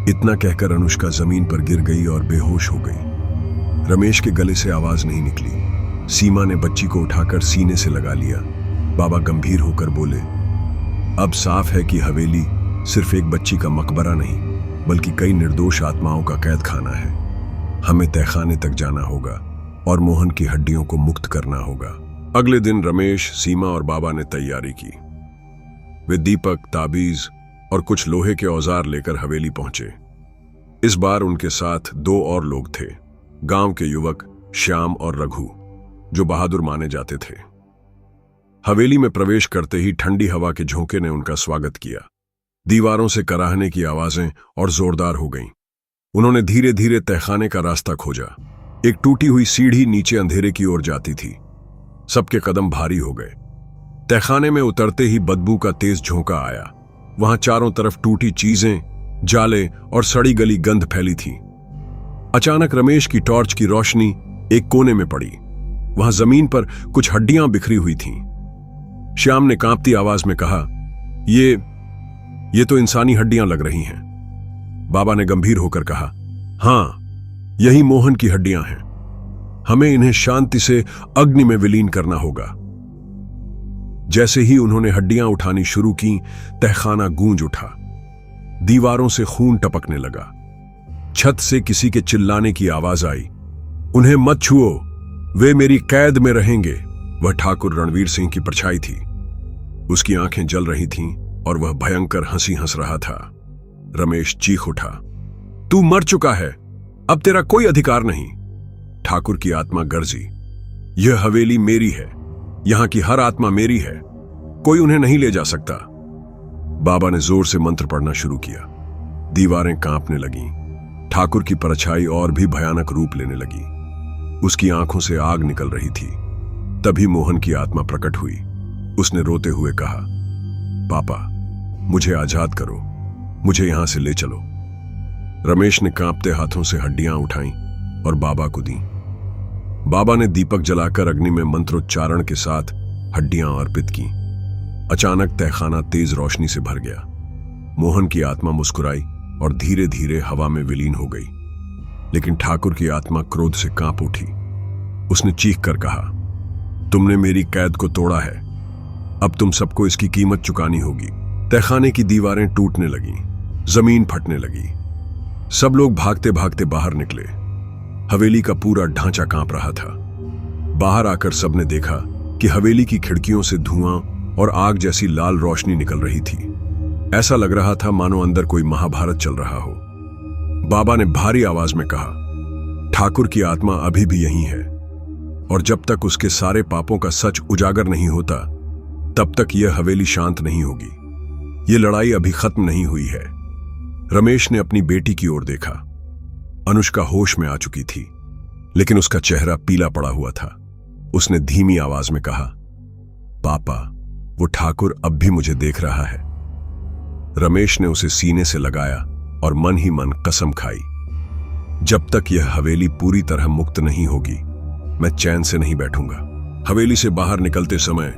इतना कहकर अनुष्का जमीन पर गिर गई और बेहोश हो गई। रमेश के गले से आवाज नहीं निकली। सीमा ने बच्ची को उठाकर सीने से लगा लिया। बाबा गंभीर होकर बोले, अब साफ है कि हवेली सिर्फ एक बच्ची का मकबरा नहीं, बल्कि कई निर्दोष आत्माओं का कैद खाना है। हमें तहखाने तक जाना होगा और मोहन की हड्डियों को मुक्त करना होगा। अगले दिन रमेश, सीमा और बाबा ने तैयारी की। वे दीपक, ताबीज और कुछ लोहे के औजार लेकर हवेली पहुंचे। इस बार उनके साथ 2 और लोग थे, गांव के युवक श्याम और रघु, जो बहादुर माने जाते थे। हवेली में प्रवेश करते ही ठंडी हवा के झोंके ने उनका स्वागत किया। दीवारों से कराहने की आवाजें और जोरदार हो गईं। उन्होंने धीरे धीरे तहखाने का रास्ता खोजा। एक टूटी हुई सीढ़ी नीचे अंधेरे की ओर जाती थी। सबके कदम भारी हो गए। तहखाने में उतरते ही बदबू का तेज झोंका आया। वहां चारों तरफ टूटी चीजें, जाले और सड़ी गली गंध फैली थी। अचानक रमेश की टॉर्च की रोशनी एक कोने में पड़ी। वहां जमीन पर कुछ हड्डियां बिखरी हुई थीं। श्याम ने कांपती आवाज में कहा, ये तो इंसानी हड्डियां लग रही हैं। बाबा ने गंभीर होकर कहा, हां, यही मोहन की हड्डियां हैं। हमें इन्हें शांति से अग्नि में विलीन करना होगा। जैसे ही उन्होंने हड्डियां उठानी शुरू की, तहखाना गूंज उठा। दीवारों से खून टपकने लगा। छत से किसी के चिल्लाने की आवाज आई, उन्हें मत छुओ, वे मेरी कैद में रहेंगे। वह ठाकुर रणवीर सिंह की परछाई थी। उसकी आंखें जल रही थीं और वह भयंकर हंसी हंस रहा था। रमेश चीख उठा, तू मर चुका है, अब तेरा कोई अधिकार नहीं। ठाकुर की आत्मा गरजी, यह हवेली मेरी है, यहां की हर आत्मा मेरी है, कोई उन्हें नहीं ले जा सकता। बाबा ने जोर से मंत्र पढ़ना शुरू किया। दीवारें कांपने लगीं। ठाकुर की परछाई और भी भयानक रूप लेने लगी। उसकी आंखों से आग निकल रही थी। तभी मोहन की आत्मा प्रकट हुई। उसने रोते हुए कहा, पापा, मुझे आजाद करो, मुझे यहां से ले चलो। रमेश ने कांपते हाथों से हड्डियां उठाईं और बाबा को दी। बाबा ने दीपक जलाकर अग्नि में मंत्रोच्चारण के साथ हड्डियां अर्पित की। अचानक तहखाना तेज रोशनी से भर गया। मोहन की आत्मा मुस्कुराई और धीरे धीरे हवा में विलीन हो गई। लेकिन ठाकुर की आत्मा क्रोध से कांप उठी। उसने चीख कर कहा, तुमने मेरी कैद को तोड़ा है, अब तुम सबको इसकी कीमत चुकानी होगी। तहखाने की दीवारें टूटने लगीं, जमीन फटने लगी। सब लोग भागते भागते बाहर निकले। हवेली का पूरा ढांचा कांप रहा था। बाहर आकर सबने देखा कि हवेली की खिड़कियों से धुआं और आग जैसी लाल रोशनी निकल रही थी। ऐसा लग रहा था मानो अंदर कोई महाभारत चल रहा हो। बाबा ने भारी आवाज में कहा, ठाकुर की आत्मा अभी भी यहीं है और जब तक उसके सारे पापों का सच उजागर नहीं होता तब तक यह हवेली शांत नहीं होगी। यह लड़ाई अभी खत्म नहीं हुई है। रमेश ने अपनी बेटी की ओर देखा। अनुष्का होश में आ चुकी थी, लेकिन उसका चेहरा पीला पड़ा हुआ था। उसने धीमी आवाज में कहा, पापा, वो ठाकुर अब भी मुझे देख रहा है। रमेश ने उसे सीने से लगाया और मन ही मन कसम खाई, जब तक यह हवेली पूरी तरह मुक्त नहीं होगी मैं चैन से नहीं बैठूंगा। हवेली से बाहर निकलते समय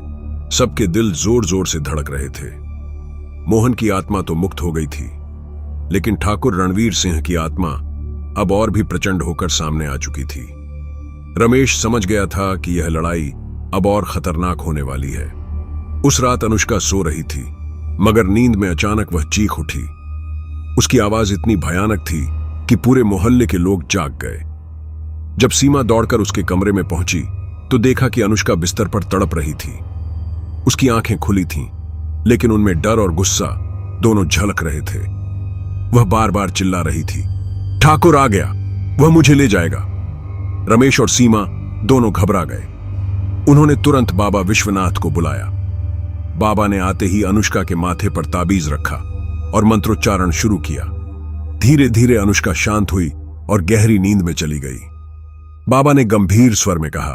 सबके दिल जोर जोर से धड़क रहे थे। मोहन की आत्मा तो मुक्त हो गई थी, लेकिन ठाकुर रणवीर सिंह की आत्मा अब और भी प्रचंड होकर सामने आ चुकी थी। रमेश समझ गया था कि यह लड़ाई अब और खतरनाक होने वाली है। उस रात अनुष्का सो रही थी, मगर नींद में अचानक वह चीख उठी। उसकी आवाज इतनी भयानक थी कि पूरे मोहल्ले के लोग जाग गए। जब सीमा दौड़कर उसके कमरे में पहुंची तो देखा कि अनुष्का बिस्तर पर तड़प रही थी। उसकी आंखें खुली थीं, लेकिन उनमें डर और गुस्सा दोनों झलक रहे थे। वह बार बार चिल्ला रही थी, ठाकुर आ गया, वह मुझे ले जाएगा। रमेश और सीमा दोनों घबरा गए। उन्होंने तुरंत बाबा विश्वनाथ को बुलाया। बाबा ने आते ही अनुष्का के माथे पर ताबीज रखा और मंत्रोच्चारण शुरू किया। धीरे धीरे अनुष्का शांत हुई और गहरी नींद में चली गई। बाबा ने गंभीर स्वर में कहा,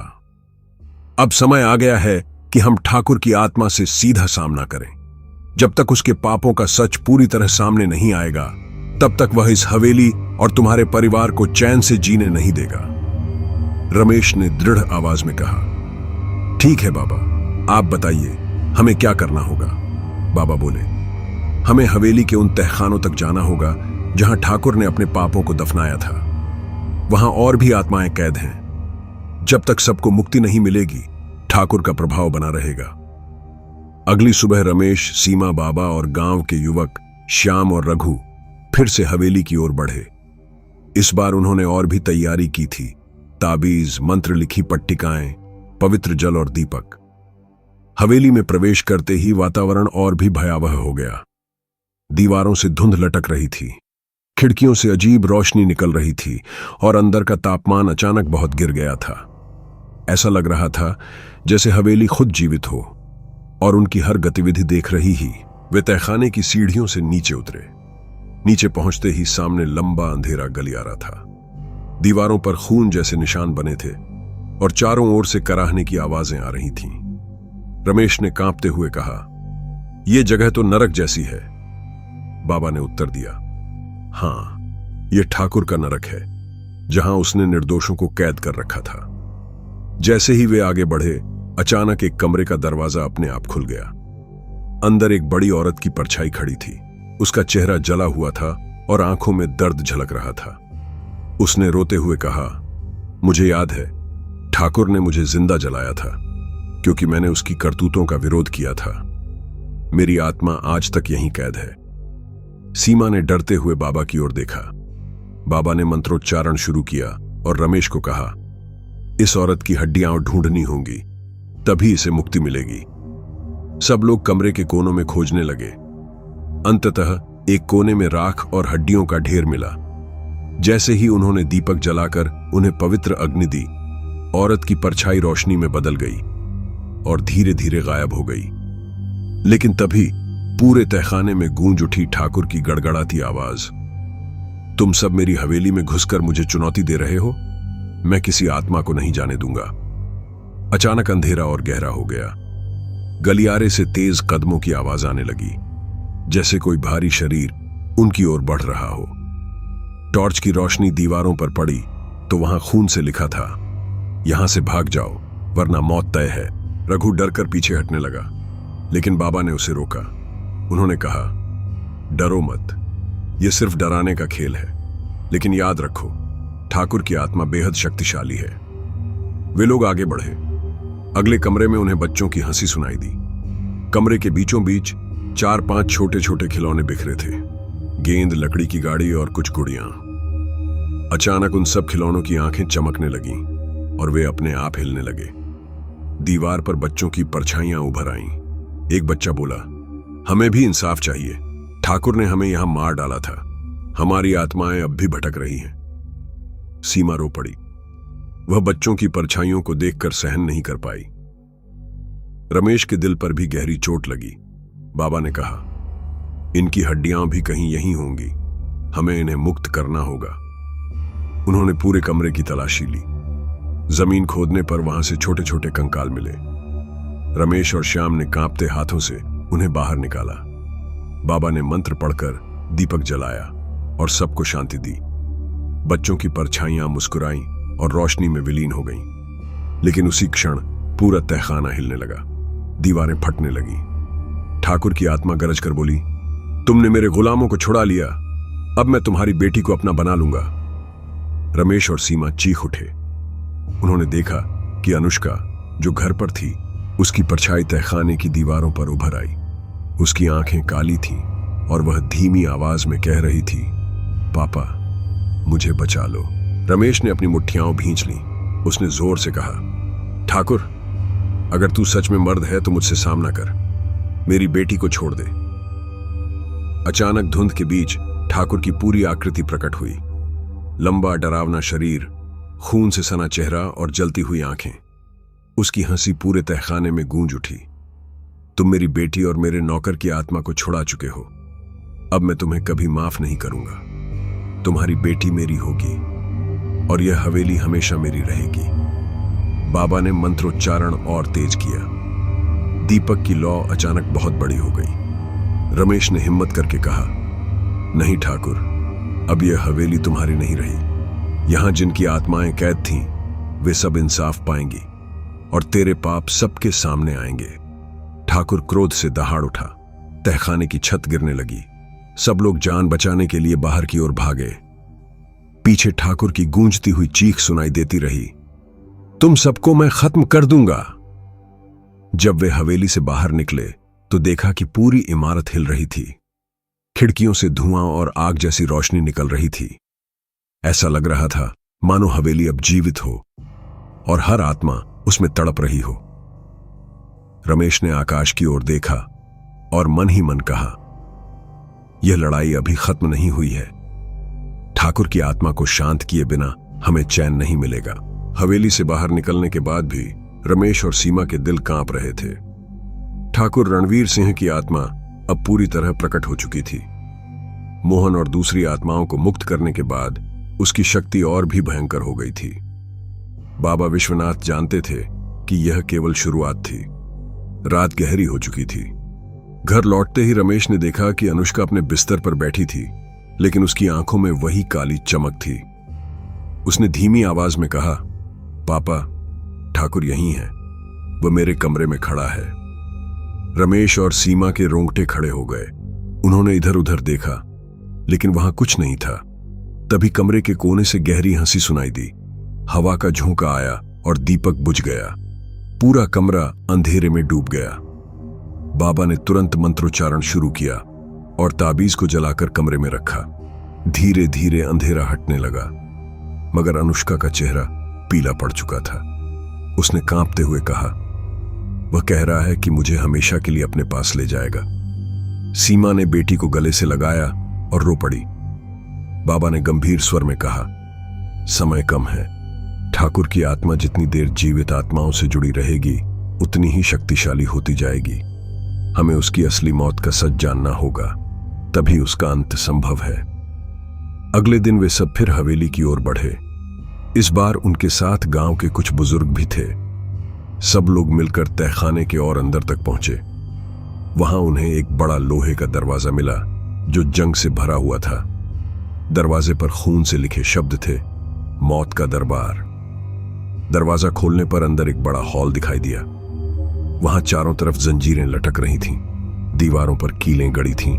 अब समय आ गया है कि हम ठाकुर की आत्मा से सीधा सामना करें। जब तक उसके पापों का सच पूरी तरह सामने नहीं आएगा तब तक वह इस हवेली और तुम्हारे परिवार को चैन से जीने नहीं देगा। रमेश ने दृढ़ आवाज में कहा, ठीक है बाबा, आप बताइए हमें क्या करना होगा। बाबा बोले, हमें हवेली के उन तहखानों तक जाना होगा जहां ठाकुर ने अपने पापों को दफनाया था। वहां और भी आत्माएं कैद हैं। जब तक सबको मुक्ति नहीं मिलेगी ठाकुर का प्रभाव बना रहेगा। अगली सुबह रमेश, सीमा, बाबा और गांव के युवक श्याम और रघु फिर से हवेली की ओर बढ़े। इस बार उन्होंने और भी तैयारी की थी। ताबीज, मंत्र लिखी पट्टिकाएं, पवित्र जल और दीपक। हवेली में प्रवेश करते ही वातावरण और भी भयावह हो गया। दीवारों से धुंध लटक रही थी, खिड़कियों से अजीब रोशनी निकल रही थी और अंदर का तापमान अचानक बहुत गिर गया था। ऐसा लग रहा था जैसे हवेली खुद जीवित हो और उनकी हर गतिविधि देख रही ही। वे तहखाने की सीढ़ियों से नीचे उतरे। नीचे पहुंचते ही सामने लंबा अंधेरा गलियारा था। दीवारों पर खून जैसे निशान बने थे और चारों ओर से कराहने की आवाजें आ रही थीं। रमेश ने कांपते हुए कहा, यह जगह तो नरक जैसी है। बाबा ने उत्तर दिया, हां, यह ठाकुर का नरक है, जहां उसने निर्दोषों को कैद कर रखा था। जैसे ही वे आगे बढ़े, अचानक एक कमरे का दरवाजा अपने आप खुल गया। अंदर एक बड़ी औरत की परछाई खड़ी थी। उसका चेहरा जला हुआ था और आंखों में दर्द झलक रहा था। उसने रोते हुए कहा, मुझे याद है, ठाकुर ने मुझे जिंदा जलाया था क्योंकि मैंने उसकी करतूतों का विरोध किया था। मेरी आत्मा आज तक यहीं कैद है। सीमा ने डरते हुए बाबा की ओर देखा। बाबा ने मंत्रोच्चारण शुरू किया और रमेश को कहा, इस औरत की हड्डियां ढूंढनी होंगी, तभी इसे मुक्ति मिलेगी। सब लोग कमरे के कोनों में खोजने लगे। अंततः एक कोने में राख और हड्डियों का ढेर मिला। जैसे ही उन्होंने दीपक जलाकर उन्हें पवित्र अग्नि दी, औरत की परछाई रोशनी में बदल गई और धीरे धीरे गायब हो गई। लेकिन तभी पूरे तहखाने में गूंज उठी ठाकुर की गड़गड़ाती आवाज, तुम सब मेरी हवेली में घुसकर मुझे चुनौती दे रहे हो? मैं किसी आत्मा को नहीं जाने दूंगा। अचानक अंधेरा और गहरा हो गया। गलियारे से तेज कदमों की आवाज आने लगी, जैसे कोई भारी शरीर उनकी ओर बढ़ रहा हो। टॉर्च की रोशनी दीवारों पर पड़ी तो वहां खून से लिखा था, यहां से भाग जाओ वरना मौत तय है। रघु डर कर पीछे हटने लगा, लेकिन बाबा ने उसे रोका। उन्होंने कहा, डरो मत, यह सिर्फ डराने का खेल है, लेकिन याद रखो ठाकुर की आत्मा बेहद शक्तिशाली है। वे लोग आगे बढ़े। अगले कमरे में उन्हें बच्चों की हंसी सुनाई दी। कमरे के बीचों बीच 4-5 छोटे छोटे खिलौने बिखरे थे, गेंद, लकड़ी की गाड़ी और कुछ गुड़ियां। अचानक उन सब खिलौनों की आंखें चमकने लगीं और वे अपने आप हिलने लगे। दीवार पर बच्चों की परछाइयां उभर आईं। एक बच्चा बोला, हमें भी इंसाफ चाहिए, ठाकुर ने हमें यहां मार डाला था, हमारी आत्माएं अब भी भटक रही हैं। सीमा रो पड़ी। वह बच्चों की परछाइयों को देखकर सहन नहीं कर पाई। रमेश के दिल पर भी गहरी चोट लगी। बाबा ने कहा, इनकी हड्डियां भी कहीं यहीं होंगी, हमें इन्हें मुक्त करना होगा। उन्होंने पूरे कमरे की तलाशी ली। जमीन खोदने पर वहां से छोटे छोटे कंकाल मिले। रमेश और श्याम ने कांपते हाथों से उन्हें बाहर निकाला। बाबा ने मंत्र पढ़कर दीपक जलाया और सबको शांति दी। बच्चों की परछाइयां मुस्कुराईं और रोशनी में विलीन हो गईं। लेकिन उसी क्षण पूरा तहखाना हिलने लगा, दीवारें फटने लगी। ठाकुर की आत्मा गरज कर बोली, तुमने मेरे गुलामों को छुड़ा लिया, अब मैं तुम्हारी बेटी को अपना बना लूंगा। रमेश और सीमा चीख उठे। उन्होंने देखा कि अनुष्का जो घर पर थी, उसकी परछाई तहखाने की दीवारों पर उभर आई। उसकी आंखें काली थीं और वह धीमी आवाज में कह रही थी, पापा मुझे बचा लो। रमेश ने अपनी मुट्ठियां भींच ली। उसने जोर से कहा, ठाकुर अगर तू सच में मर्द है तो मुझसे सामना कर, मेरी बेटी को छोड़ दे। अचानक धुंध के बीच ठाकुर की पूरी आकृति प्रकट हुई। लंबा डरावना शरीर, खून से सना चेहरा और जलती हुई आंखें। उसकी हंसी पूरे तहखाने में गूंज उठी। तुम मेरी बेटी और मेरे नौकर की आत्मा को छुड़ा चुके हो, अब मैं तुम्हें कभी माफ नहीं करूंगा। तुम्हारी बेटी मेरी होगी और यह हवेली हमेशा मेरी रहेगी। बाबा ने मंत्रोच्चारण और तेज किया। दीपक की लौ अचानक बहुत बड़ी हो गई। रमेश ने हिम्मत करके कहा, नहीं ठाकुर, अब यह हवेली तुम्हारी नहीं रही। यहां जिनकी आत्माएं कैद थीं, वे सब इंसाफ पाएंगी और तेरे पाप सबके सामने आएंगे। ठाकुर क्रोध से दहाड़ उठा। तहखाने की छत गिरने लगी। सब लोग जान बचाने के लिए बाहर की ओर भागे। पीछे ठाकुर की गूंजती हुई चीख सुनाई देती रही, तुम सबको मैं खत्म कर दूंगा। जब वे हवेली से बाहर निकले तो देखा कि पूरी इमारत हिल रही थी। खिड़कियों से धुआं और आग जैसी रोशनी निकल रही थी। ऐसा लग रहा था मानो हवेली अब जीवित हो और हर आत्मा उसमें तड़प रही हो। रमेश ने आकाश की ओर देखा और मन ही मन कहा, यह लड़ाई अभी खत्म नहीं हुई है। ठाकुर की आत्मा को शांत किए बिना हमें चैन नहीं मिलेगा। हवेली से बाहर निकलने के बाद भी रमेश और सीमा के दिल कांप रहे थे। ठाकुर रणवीर सिंह की आत्मा अब पूरी तरह प्रकट हो चुकी थी। मोहन और दूसरी आत्माओं को मुक्त करने के बाद उसकी शक्ति और भी भयंकर हो गई थी। बाबा विश्वनाथ जानते थे कि यह केवल शुरुआत थी। रात गहरी हो चुकी थी। घर लौटते ही रमेश ने देखा कि अनुष्का अपने बिस्तर पर बैठी थी, लेकिन उसकी आंखों में वही काली चमक थी। उसने धीमी आवाज में कहा, पापा, ठाकुर यहीं है, वह मेरे कमरे में खड़ा है। रमेश और सीमा के रोंगटे खड़े हो गए। उन्होंने इधर उधर देखा, लेकिन वहां कुछ नहीं था। तभी कमरे के कोने से गहरी हंसी सुनाई दी। हवा का झोंका आया और दीपक बुझ गया। पूरा कमरा अंधेरे में डूब गया। बाबा ने तुरंत मंत्रोच्चारण शुरू किया और ताबीज को जलाकर कमरे में रखा। धीरे धीरे अंधेरा हटने लगा, मगर अनुष्का का चेहरा पीला पड़ चुका था। उसने कांपते हुए कहा, वह कह रहा है कि मुझे हमेशा के लिए अपने पास ले जाएगा। सीमा ने बेटी को गले से लगाया और रो पड़ी। बाबा ने गंभीर स्वर में कहा, समय कम है। ठाकुर की आत्मा जितनी देर जीवित आत्माओं से जुड़ी रहेगी, उतनी ही शक्तिशाली होती जाएगी। हमें उसकी असली मौत का सच जानना होगा, तभी उसका अंत संभव है। अगले दिन वे सब फिर हवेली की ओर बढ़े। इस बार उनके साथ गांव के कुछ बुजुर्ग भी थे। सब लोग मिलकर तहखाने के और अंदर तक पहुंचे। वहां उन्हें एक बड़ा लोहे का दरवाजा मिला जो जंग से भरा हुआ था। दरवाजे पर खून से लिखे शब्द थे, मौत का दरबार। दरवाजा खोलने पर अंदर एक बड़ा हॉल दिखाई दिया। वहां चारों तरफ जंजीरें लटक रही थीं, दीवारों पर कीलें गड़ी थीं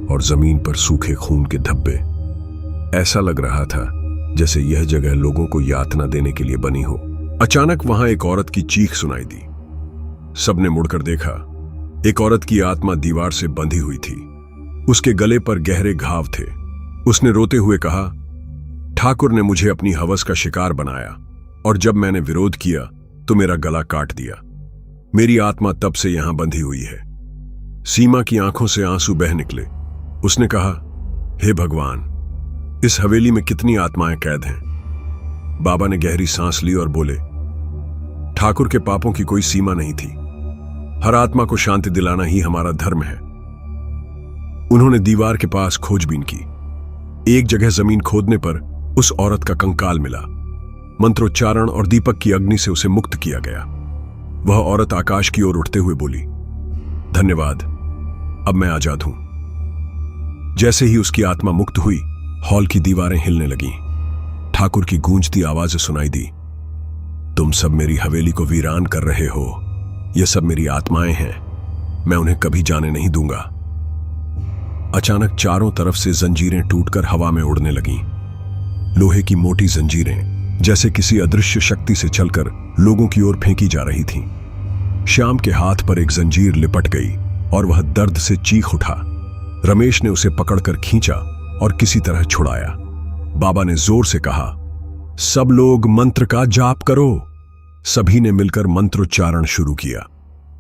और जमीन पर सूखे खून के धब्बे। ऐसा लग रहा था जैसे यह जगह लोगों को यातना देने के लिए बनी हो। अचानक वहां एक औरत की चीख सुनाई दी। सबने मुड़कर देखा। एक औरत की आत्मा दीवार से बंधी हुई थी। उसके गले पर गहरे घाव थे। उसने रोते हुए कहा, ठाकुर ने मुझे अपनी हवस का शिकार बनाया और जब मैंने विरोध किया तो मेरा गला काट दिया। मेरी आत्मा तब से यहां बंधी हुई है। सीमा की आंखों से आंसू बह निकले। उसने कहा, हे भगवान, इस हवेली में कितनी आत्माएं कैद हैं। बाबा ने गहरी सांस ली और बोले, ठाकुर के पापों की कोई सीमा नहीं थी। हर आत्मा को शांति दिलाना ही हमारा धर्म है। उन्होंने दीवार के पास खोजबीन की। एक जगह जमीन खोदने पर उस औरत का कंकाल मिला। मंत्रोच्चारण और दीपक की अग्नि से उसे मुक्त किया गया। वह औरत आकाश की ओर उठते हुए बोली, धन्यवाद, अब मैं आजाद हूं। जैसे ही उसकी आत्मा मुक्त हुई, हॉल की दीवारें हिलने लगीं। ठाकुर की गूंजती आवाजें सुनाई दी, तुम सब मेरी हवेली को वीरान कर रहे हो। ये सब मेरी आत्माएं हैं, मैं उन्हें कभी जाने नहीं दूंगा। अचानक चारों तरफ से जंजीरें टूटकर हवा में उड़ने लगीं। लोहे की मोटी जंजीरें जैसे किसी अदृश्य शक्ति से चलकर लोगों की ओर फेंकी जा रही थीं। श्याम के हाथ पर एक जंजीर लिपट गई और वह दर्द से चीख उठा। रमेश ने उसे पकड़कर खींचा और किसी तरह छुड़ाया। बाबा ने जोर से कहा, सब लोग मंत्र का जाप करो। सभी ने मिलकर मंत्रोच्चारण शुरू किया।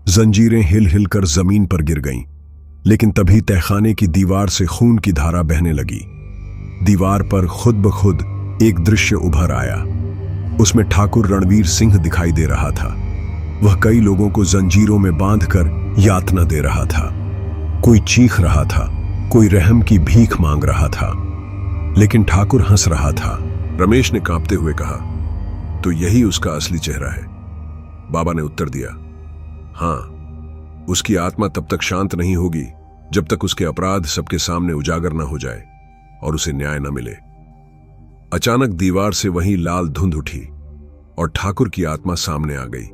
जंजीरें हिल हिलकर जमीन पर गिर गईं, लेकिन तभी तहखाने की दीवार से खून की धारा बहने लगी। दीवार पर खुद ब खुद एक दृश्य उभर आया। उसमें ठाकुर रणवीर सिंह दिखाई दे रहा था। वह कई लोगों को जंजीरों में बांधकर यातना दे रहा था। कोई चीख रहा था, कोई रहम की भीख मांग रहा था, लेकिन ठाकुर हंस रहा था। रमेश ने कांपते हुए कहा, तो यही उसका असली चेहरा है। बाबा ने उत्तर दिया, हां, उसकी आत्मा तब तक शांत नहीं होगी जब तक उसके अपराध सबके सामने उजागर न हो जाए और उसे न्याय न मिले। अचानक दीवार से वही लाल धुंध उठी और ठाकुर की आत्मा सामने आ गई।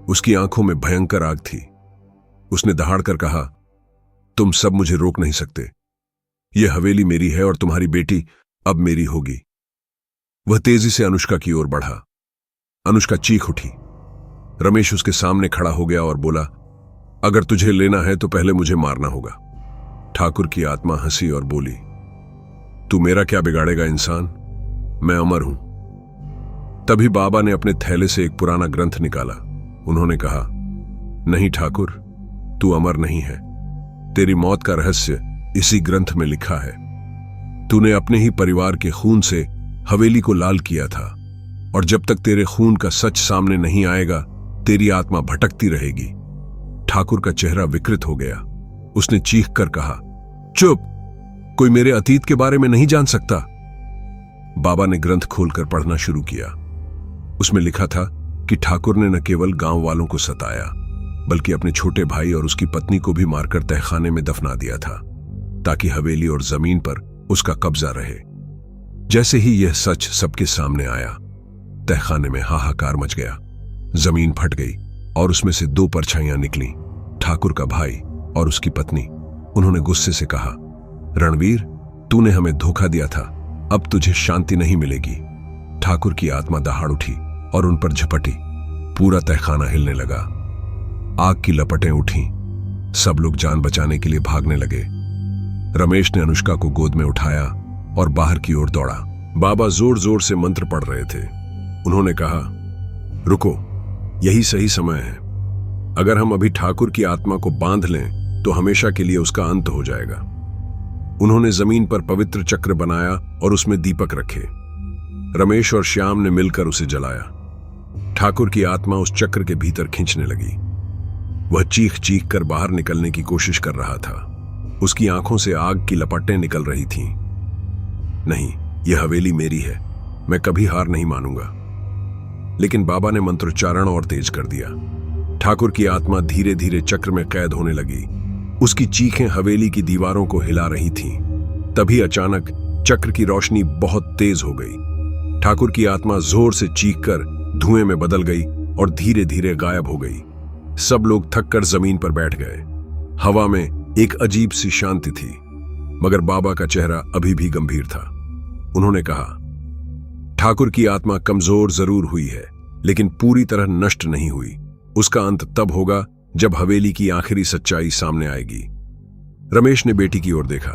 उसकी आंखों में भयंकर आग थी। उसने दहाड़कर कहा, तुम सब मुझे रोक नहीं सकते। यह हवेली मेरी है और तुम्हारी बेटी अब मेरी होगी। वह तेजी से अनुष्का की ओर बढ़ा। अनुष्का चीख उठी। रमेश उसके सामने खड़ा हो गया और बोला, अगर तुझे लेना है तो पहले मुझे मारना होगा। ठाकुर की आत्मा हंसी और बोली, तू मेरा क्या बिगाड़ेगा इंसान, मैं अमर हूं। तभी बाबा ने अपने थैले से एक पुराना ग्रंथ निकाला। उन्होंने कहा, नहीं ठाकुर, तू अमर नहीं है। तेरी मौत का रहस्य इसी ग्रंथ में लिखा है। तूने अपने ही परिवार के खून से हवेली को लाल किया था और जब तक तेरे खून का सच सामने नहीं आएगा तेरी आत्मा भटकती रहेगी। ठाकुर का चेहरा विकृत हो गया। उसने चीख कर कहा, चुप, कोई मेरे अतीत के बारे में नहीं जान सकता। बाबा ने ग्रंथ खोलकर पढ़ना शुरू किया। उसमें लिखा था कि ठाकुर ने न केवल गांव वालों को सताया बल्कि अपने छोटे भाई और उसकी पत्नी को भी मारकर तहखाने में दफना दिया था ताकि हवेली और जमीन पर उसका कब्जा रहे। जैसे ही यह सच सबके सामने आया, तहखाने में हाहाकार मच गया। जमीन फट गई और उसमें से दो परछाइयां निकली, ठाकुर का भाई और उसकी पत्नी। उन्होंने गुस्से से कहा, रणवीर, तूने हमें धोखा दिया था, अब तुझे शांति नहीं मिलेगी। ठाकुर की आत्मा दहाड़ उठी और उन पर झपटी। पूरा तहखाना हिलने लगा। आग की लपटें उठीं। सब लोग जान बचाने के लिए भागने लगे। रमेश ने अनुष्का को गोद में उठाया और बाहर की ओर दौड़ा। बाबा जोर जोर से मंत्र पढ़ रहे थे। उन्होंने कहा, रुको, यही सही समय है। अगर हम अभी ठाकुर की आत्मा को बांध लें तो हमेशा के लिए उसका अंत हो जाएगा। उन्होंने जमीन पर पवित्र चक्र बनाया और उसमें दीपक रखे। रमेश और श्याम ने मिलकर उसे जलाया। ठाकुर की आत्मा उस चक्र के भीतर खींचने लगी। वह चीख चीख कर बाहर निकलने की कोशिश कर रहा था। उसकी आंखों से आग की लपटें निकल रही थीं। नहीं, यह हवेली मेरी है, मैं कभी हार नहीं मानूंगा। लेकिन बाबा ने मंत्रोच्चारण और तेज कर दिया। ठाकुर की आत्मा धीरे धीरे चक्र में कैद होने लगी। उसकी चीखें हवेली की दीवारों को हिला रही थीं। तभी अचानक चक्र की रोशनी बहुत तेज हो गई। ठाकुर की आत्मा जोर से चीखकर धुएं में बदल गई और धीरे धीरे गायब हो गई। सब लोग थककर जमीन पर बैठ गए। हवा में एक अजीब सी शांति थी, मगर बाबा का चेहरा अभी भी गंभीर था। उन्होंने कहा, ठाकुर की आत्मा कमजोर जरूर हुई है, लेकिन पूरी तरह नष्ट नहीं हुई। उसका अंत तब होगा जब हवेली की आखिरी सच्चाई सामने आएगी। रमेश ने बेटी की ओर देखा।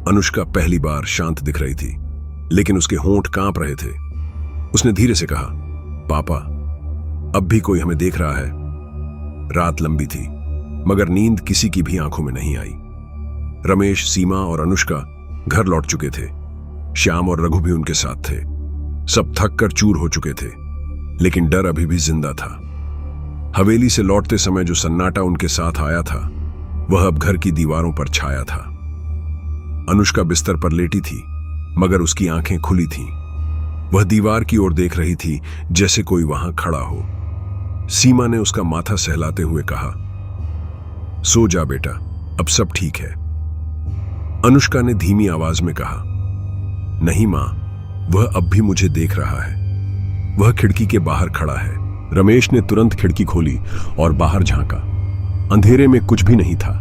अनुष्का पहली बार शांत दिख रही थी, लेकिन उसके होंठ कांप रहे थे। उसने धीरे से कहा, पापा, अब भी कोई हमें देख रहा है? रात लंबी थी, मगर नींद किसी की भी आंखों में नहीं आई। रमेश, सीमा और अनुष्का घर लौट चुके थे। श्याम और रघु भी उनके साथ थे। सब थक कर चूर हो चुके थे, लेकिन डर अभी भी जिंदा था। हवेली से लौटते समय जो सन्नाटा उनके साथ आया था, वह अब घर की दीवारों पर छाया था। अनुष्का बिस्तर पर लेटी थी, मगर उसकी आंखें खुली थीं। वह दीवार की ओर देख रही थी, जैसे कोई वहां खड़ा हो। सीमा ने उसका माथा सहलाते हुए कहा, सो जा बेटा, अब सब ठीक है। अनुष्का ने धीमी आवाज में कहा, नहीं मां, वह अब भी मुझे देख रहा है। वह खिड़की के बाहर खड़ा है। रमेश ने तुरंत खिड़की खोली और बाहर झांका। अंधेरे में कुछ भी नहीं था,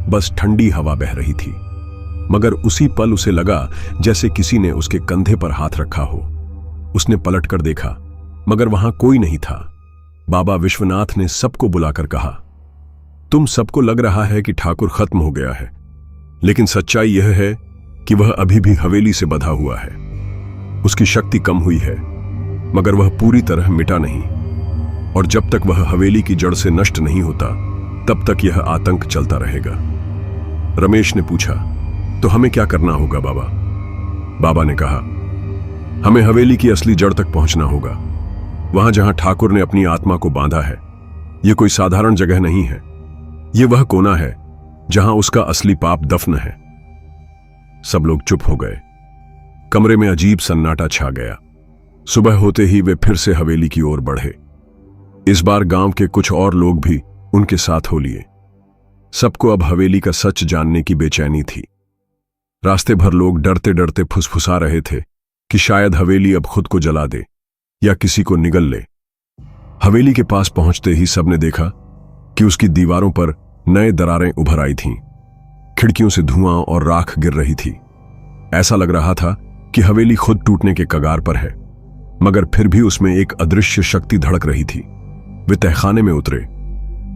बस ठंडी हवा बह रही थी। मगर उसी पल उसे लगा जैसे किसी ने उसके कंधे पर हाथ रखा हो। उसने पलटकर देखा, मगर वहां कोई नहीं था। बाबा विश्वनाथ ने सबको बुलाकर कहा, तुम सबको लग रहा है कि ठाकुर खत्म हो गया है, लेकिन सच्चाई यह है कि वह अभी भी हवेली से बंधा हुआ है। उसकी शक्ति कम हुई है, मगर वह पूरी तरह मिटा नहीं। और जब तक वह हवेली की जड़ से नष्ट नहीं होता, तब तक यह आतंक चलता रहेगा। रमेश ने पूछा, तो हमें क्या करना होगा बाबा? बाबा ने कहा, हमें हवेली की असली जड़ तक पहुंचना होगा, वहां जहां ठाकुर ने अपनी आत्मा को बांधा है। यह कोई साधारण जगह नहीं है, यह वह कोना है जहां उसका असली पाप दफन है। सब लोग चुप हो गए। कमरे में अजीब सन्नाटा छा गया। सुबह होते ही वे फिर से हवेली की ओर बढ़े। इस बार गांव के कुछ और लोग भी उनके साथ हो लिए। सबको अब हवेली का सच जानने की बेचैनी थी। रास्ते भर लोग डरते डरते फुसफुसा रहे थे कि शायद हवेली अब खुद को जला दे या किसी को निगल ले। हवेली के पास पहुंचते ही सबने देखा कि उसकी दीवारों पर नए दरारें उभर आई थीं। खिड़कियों से धुआं और राख गिर रही थी। ऐसा लग रहा था कि हवेली खुद टूटने के कगार पर है, मगर फिर भी उसमें एक अदृश्य शक्ति धड़क रही थी। वे तहखाने में उतरे।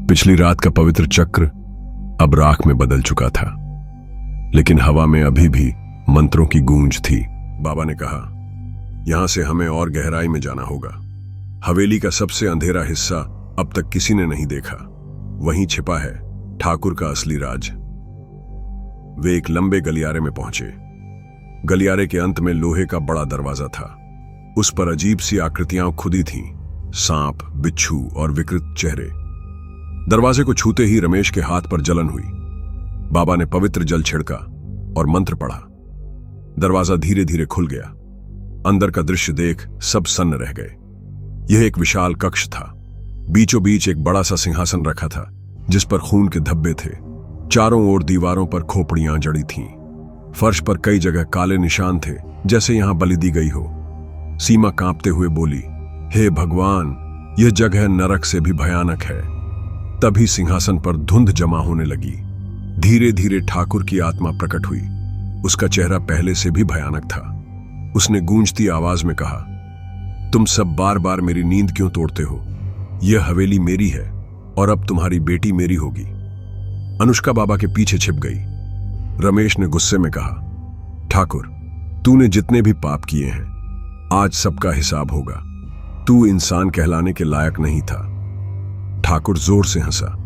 पिछली रात का पवित्र चक्र अब राख में बदल चुका था, लेकिन हवा में अभी भी मंत्रों की गूंज थी। बाबा ने कहा, यहां से हमें और गहराई में जाना होगा। हवेली का सबसे अंधेरा हिस्सा अब तक किसी ने नहीं देखा। वहीं छिपा है ठाकुर का असली राज। वे एक लंबे गलियारे में पहुंचे। गलियारे के अंत में लोहे का बड़ा दरवाजा था। उस पर अजीब सी आकृतियां खुदी थीं, सांप, बिच्छू और विकृत चेहरे। दरवाजे को छूते ही रमेश के हाथ पर जलन हुई। बाबा ने पवित्र जल छिड़का और मंत्र पढ़ा। दरवाजा धीरे धीरे खुल गया। अंदर का दृश्य देख सब सन्न रह गए। यह एक विशाल कक्ष था। बीचों बीच एक बड़ा सा सिंहासन रखा था, जिस पर खून के धब्बे थे। चारों ओर दीवारों पर खोपड़ियां जड़ी थीं। फर्श पर कई जगह काले निशान थे, जैसे यहां बलि दी गई हो। सीमा कांपते हुए बोली, हे भगवान, यह जगह नरक से भी भयानक है। तभी सिंहासन पर धुंध जमा होने लगी। धीरे धीरे ठाकुर की आत्मा प्रकट हुई। उसका चेहरा पहले से भी भयानक था। उसने गूंजती आवाज में कहा, तुम सब बार बार मेरी नींद क्यों तोड़ते हो? यह हवेली मेरी है और अब तुम्हारी बेटी मेरी होगी। अनुष्का बाबा के पीछे छिप गई। रमेश ने गुस्से में कहा, ठाकुर, तूने जितने भी पाप किए हैं, आज सबका हिसाब होगा। तू इंसान कहलाने के लायक नहीं था। ठाकुर जोर से हंसा।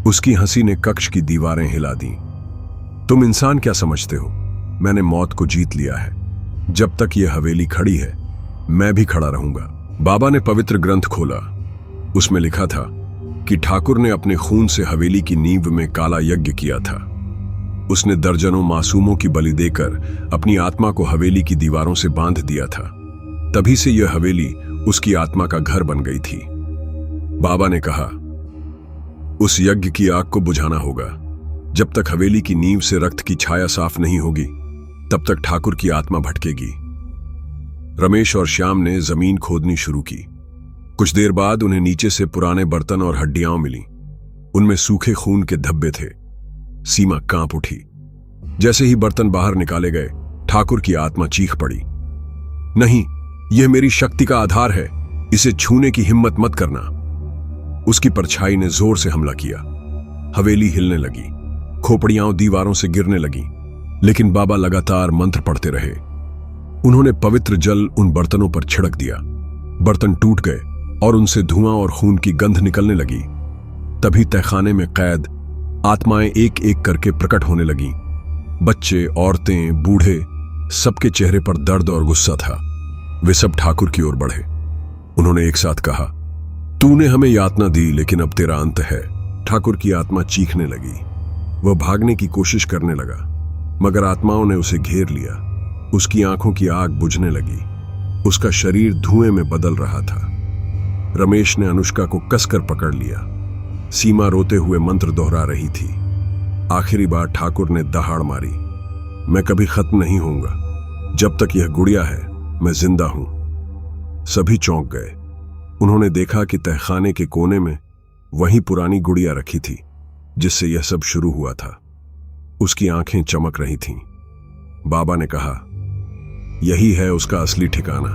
उसकी हंसी ने कक्ष की दीवारें हिला दी। तुम इंसान क्या समझते हो? मैंने मौत को जीत लिया है। जब तक यह हवेली खड़ी है, मैं भी खड़ा रहूंगा। बाबा ने पवित्र ग्रंथ खोला। उसमें लिखा था कि ठाकुर ने अपने खून से हवेली की नींव में काला यज्ञ किया था। उसने दर्जनों मासूमों की बलि देकर अपनी आत्मा को हवेली की दीवारों से बांध दिया था। तभी से यह हवेली उसकी आत्मा का घर बन गई थी। बाबा ने कहा, उस यज्ञ की आग को बुझाना होगा। जब तक हवेली की नींव से रक्त की छाया साफ नहीं होगी, तब तक ठाकुर की आत्मा भटकेगी। रमेश और श्याम ने जमीन खोदनी शुरू की। कुछ देर बाद उन्हें नीचे से पुराने बर्तन और हड्डियां मिली। उनमें सूखे खून के धब्बे थे। सीमा कांप उठी। जैसे ही बर्तन बाहर निकाले गए, ठाकुर की आत्मा चीख पड़ी, नहीं, यह मेरी शक्ति का आधार है, इसे छूने की हिम्मत मत करना। उसकी परछाई ने जोर से हमला किया। हवेली हिलने लगी, खोपड़ियां दीवारों से गिरने लगी, लेकिन बाबा लगातार मंत्र पढ़ते रहे। उन्होंने पवित्र जल उन बर्तनों पर छिड़क दिया। बर्तन टूट गए और उनसे धुआं और खून की गंध निकलने लगी। तभी तहखाने में कैद आत्माएं एक एक करके प्रकट होने लगीं। बच्चे, औरतें, बूढ़े, सबके चेहरे पर दर्द और गुस्सा था। वे सब ठाकुर की ओर बढ़े। उन्होंने एक साथ कहा, तूने हमें यातना दी, लेकिन अब तेरा अंत है। ठाकुर की आत्मा चीखने लगी। वह भागने की कोशिश करने लगा, मगर आत्माओं ने उसे घेर लिया। उसकी आंखों की आग बुझने लगी। उसका शरीर धुएं में बदल रहा था। रमेश ने अनुष्का को कसकर पकड़ लिया। सीमा रोते हुए मंत्र दोहरा रही थी। आखिरी बार ठाकुर ने दहाड़ मारी, मैं कभी खत्म नहीं होऊंगा। जब तक यह गुड़िया है, मैं जिंदा हूं। सभी चौंक गए। उन्होंने देखा कि तहखाने के कोने में वही पुरानी गुड़िया रखी थी जिससे यह सब शुरू हुआ था। उसकी आंखें चमक रही थीं। बाबा ने कहा, यही है उसका असली ठिकाना।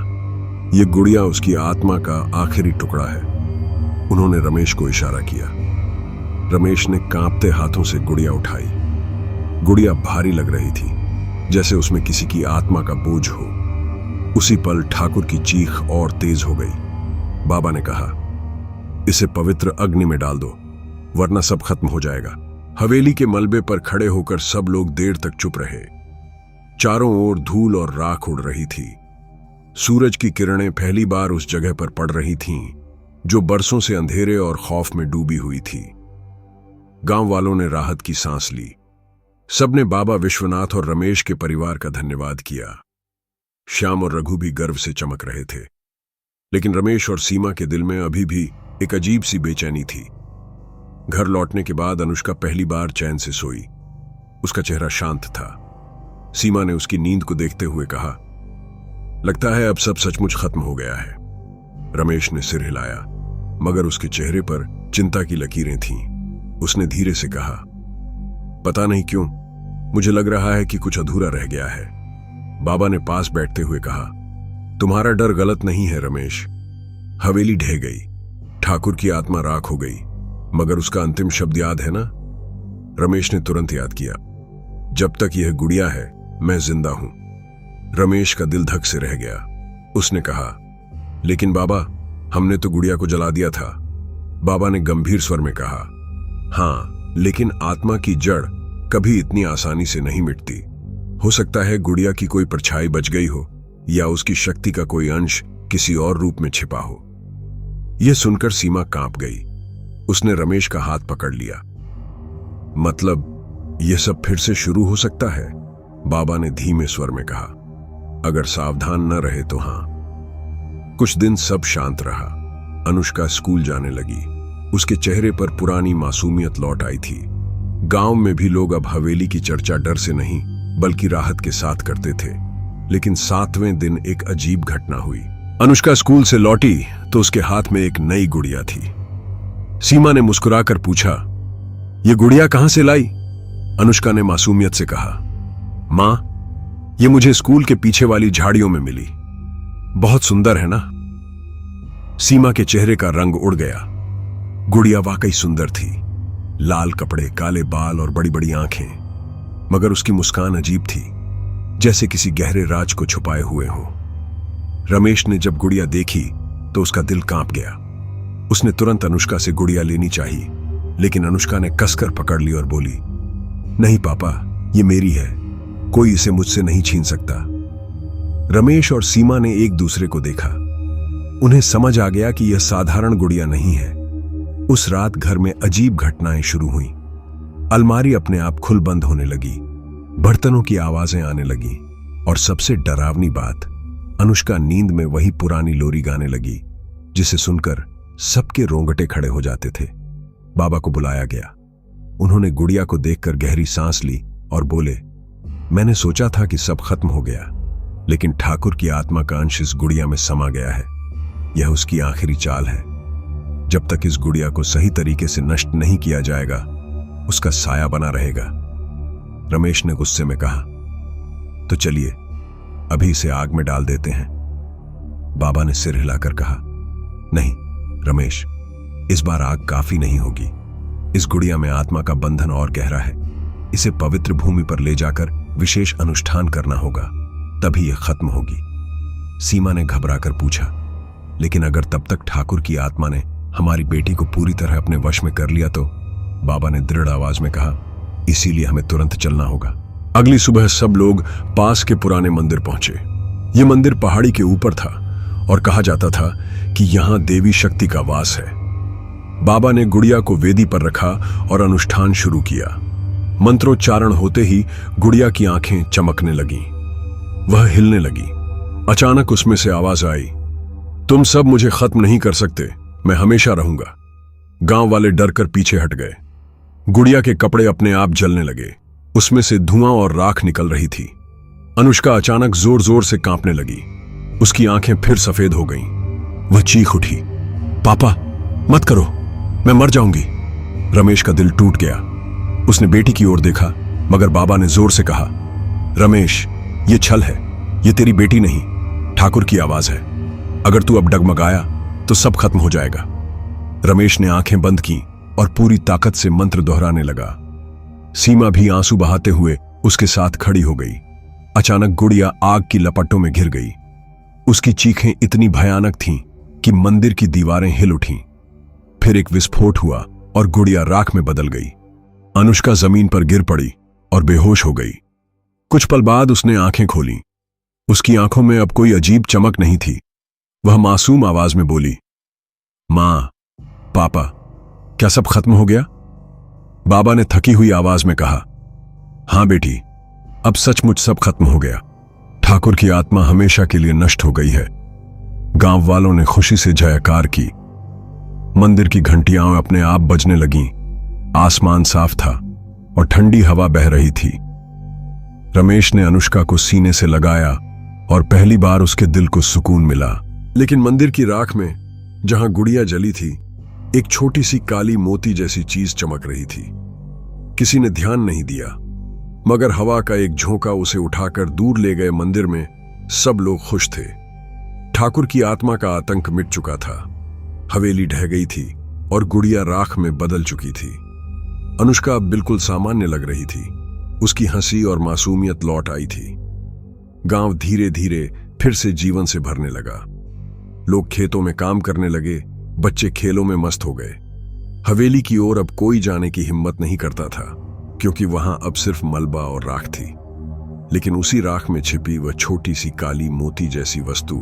यह गुड़िया उसकी आत्मा का आखिरी टुकड़ा है। उन्होंने रमेश को इशारा किया। रमेश ने कांपते हाथों से गुड़िया उठाई। गुड़िया भारी लग रही थी, जैसे उसमें किसी की आत्मा का बोझ हो। उसी पल ठाकुर की चीख और तेज हो गई। बाबा ने कहा, इसे पवित्र अग्नि में डाल दो, वरना सब खत्म हो जाएगा। हवेली के मलबे पर खड़े होकर सब लोग देर तक चुप रहे। चारों ओर धूल और राख उड़ रही थी। सूरज की किरणें पहली बार उस जगह पर पड़ रही थीं जो बरसों से अंधेरे और खौफ में डूबी हुई थी। गांव वालों ने राहत की सांस ली। सबने बाबा विश्वनाथ और रमेश के परिवार का धन्यवाद किया। श्याम और रघु भी गर्व से चमक रहे थे, लेकिन रमेश और सीमा के दिल में अभी भी एक अजीब सी बेचैनी थी। घर लौटने के बाद अनुष्का पहली बार चैन से सोई। उसका चेहरा शांत था। सीमा ने उसकी नींद को देखते हुए कहा, लगता है अब सब सचमुच खत्म हो गया है। रमेश ने सिर हिलाया, मगर उसके चेहरे पर चिंता की लकीरें थीं। उसने धीरे से कहा, पता नहीं क्यों मुझे लग रहा है कि कुछ अधूरा रह गया है। बाबा ने पास बैठते हुए कहा, तुम्हारा डर गलत नहीं है रमेश। हवेली ढह गई, ठाकुर की आत्मा राख हो गई, मगर उसका अंतिम शब्द याद है ना? रमेश ने तुरंत याद किया, जब तक यह गुड़िया है, मैं जिंदा हूं। रमेश का दिल धक से रह गया। उसने कहा, लेकिन बाबा, हमने तो गुड़िया को जला दिया था। बाबा ने गंभीर स्वर में कहा, हां, लेकिन आत्मा की जड़ कभी इतनी आसानी से नहीं मिटती। हो सकता है गुड़िया की कोई परछाई बच गई हो, या उसकी शक्ति का कोई अंश किसी और रूप में छिपा हो। यह सुनकर सीमा कांप गई। उसने रमेश का हाथ पकड़ लिया। मतलब यह सब फिर से शुरू हो सकता है? बाबा ने धीमे स्वर में कहा, अगर सावधान न रहे तो हां। कुछ दिन सब शांत रहा। अनुष्का स्कूल जाने लगी। उसके चेहरे पर पुरानी मासूमियत लौट आई थी। गांव में भी लोग अब हवेली की चर्चा डर से नहीं बल्कि राहत के साथ करते थे। लेकिन 7वें दिन एक अजीब घटना हुई। अनुष्का स्कूल से लौटी तो उसके हाथ में एक नई गुड़िया थी। सीमा ने मुस्कुराकर पूछा, यह गुड़िया कहां से लाई? अनुष्का ने मासूमियत से कहा, मां, यह मुझे स्कूल के पीछे वाली झाड़ियों में मिली। बहुत सुंदर है ना? सीमा के चेहरे का रंग उड़ गया। गुड़िया वाकई सुंदर थी। लाल कपड़े, काले बाल और बड़ी बड़ी आंखें, मगर उसकी मुस्कान अजीब थी, जैसे किसी गहरे राज को छुपाए हुए हो। रमेश ने जब गुड़िया देखी तो उसका दिल कांप गया। उसने तुरंत अनुष्का से गुड़िया लेनी चाहिए, लेकिन अनुष्का ने कसकर पकड़ ली और बोली, नहीं पापा, ये मेरी है, कोई इसे मुझसे नहीं छीन सकता। रमेश और सीमा ने एक दूसरे को देखा। उन्हें समझ आ गया कि यह साधारण गुड़िया नहीं है। उस रात घर में अजीब घटनाएं शुरू हुईं। अलमारी अपने आप खुल बंद होने लगी, बर्तनों की आवाजें आने लगी, और सबसे डरावनी बात, अनुष्का नींद में वही पुरानी लोरी गाने लगी जिसे सुनकर सबके रोंगटे खड़े हो जाते थे। बाबा को बुलाया गया। उन्होंने गुड़िया को देखकर गहरी सांस ली और बोले, मैंने सोचा था कि सब खत्म हो गया, लेकिन ठाकुर की आत्मा का अंश इस गुड़िया में समा गया है। यह उसकी आखिरी चाल है। जब तक इस गुड़िया को सही तरीके से नष्ट नहीं किया जाएगा, उसका साया बना रहेगा। रमेश ने गुस्से में कहा, तो चलिए अभी इसे आग में डाल देते हैं। बाबा ने सिर हिलाकर कहा, नहीं रमेश, इस बार आग काफी नहीं होगी। इस गुड़िया में आत्मा का बंधन और गहरा है। इसे पवित्र भूमि पर ले जाकर विशेष अनुष्ठान करना होगा, तभी यह खत्म होगी। सीमा ने घबराकर पूछा, लेकिन अगर तब तक ठाकुर की आत्मा ने हमारी बेटी को पूरी तरह अपने वश में कर लिया तो? बाबा ने दृढ़ आवाज में कहा, इसीलिए हमें तुरंत चलना होगा। अगली सुबह सब लोग पास के पुराने मंदिर पहुंचे। यह मंदिर पहाड़ी के ऊपर था और कहा जाता था कि यहां देवी शक्ति का वास है। बाबा ने गुड़िया को वेदी पर रखा और अनुष्ठान शुरू किया। मंत्रोच्चारण होते ही गुड़िया की आंखें चमकने लगीं। वह हिलने लगी। अचानक उसमें से आवाज आई, तुम सब मुझे खत्म नहीं कर सकते, मैं हमेशा रहूंगा। गांव वाले डर कर पीछे हट गए। गुड़िया के कपड़े अपने आप जलने लगे। उसमें से धुआं और राख निकल रही थी। अनुष्का अचानक जोर जोर से कांपने लगी। उसकी आंखें फिर सफेद हो गईं। वह चीख उठी, पापा मत करो, मैं मर जाऊंगी। रमेश का दिल टूट गया। उसने बेटी की ओर देखा, मगर बाबा ने जोर से कहा, रमेश ये छल है, ये तेरी बेटी नहीं, ठाकुर की आवाज है। अगर तू अब डगमगाया तो सब खत्म हो जाएगा। रमेश ने आंखें बंद की और पूरी ताकत से मंत्र दोहराने लगा। सीमा भी आंसू बहाते हुए उसके साथ खड़ी हो गई। अचानक गुड़िया आग की लपटों में घिर गई। उसकी चीखें इतनी भयानक थीं कि मंदिर की दीवारें हिल उठीं। फिर एक विस्फोट हुआ और गुड़िया राख में बदल गई। अनुष्का जमीन पर गिर पड़ी और बेहोश हो गई। कुछ पल बाद उसने आंखें खोलीं। उसकी आंखों में अब कोई अजीब चमक नहीं थी। वह मासूम आवाज में बोली, मां, पापा, क्या सब खत्म हो गया? बाबा ने थकी हुई आवाज में कहा, हां बेटी, अब सचमुच सब खत्म हो गया। ठाकुर की आत्मा हमेशा के लिए नष्ट हो गई है। गांव वालों ने खुशी से जयकार की। मंदिर की घंटियां अपने आप बजने लगीं। आसमान साफ था और ठंडी हवा बह रही थी। रमेश ने अनुष्का को सीने से लगाया और पहली बार उसके दिल को सुकून मिला। लेकिन मंदिर की राख में जहां गुड़िया जली थी, एक छोटी सी काली मोती जैसी चीज चमक रही थी। किसी ने ध्यान नहीं दिया, मगर हवा का एक झोंका उसे उठाकर दूर ले गए। मंदिर में सब लोग खुश थे। ठाकुर की आत्मा का आतंक मिट चुका था। हवेली ढह गई थी और गुड़िया राख में बदल चुकी थी। अनुष्का अब बिल्कुल सामान्य लग रही थी। उसकी हंसी और मासूमियत लौट आई थी। गांव धीरे धीरे फिर से जीवन से भरने लगा। लोग खेतों में काम करने लगे, बच्चे खेलों में मस्त हो गए। हवेली की ओर अब कोई जाने की हिम्मत नहीं करता था, क्योंकि वहां अब सिर्फ मलबा और राख थी। लेकिन उसी राख में छिपी वह छोटी सी काली मोती जैसी वस्तु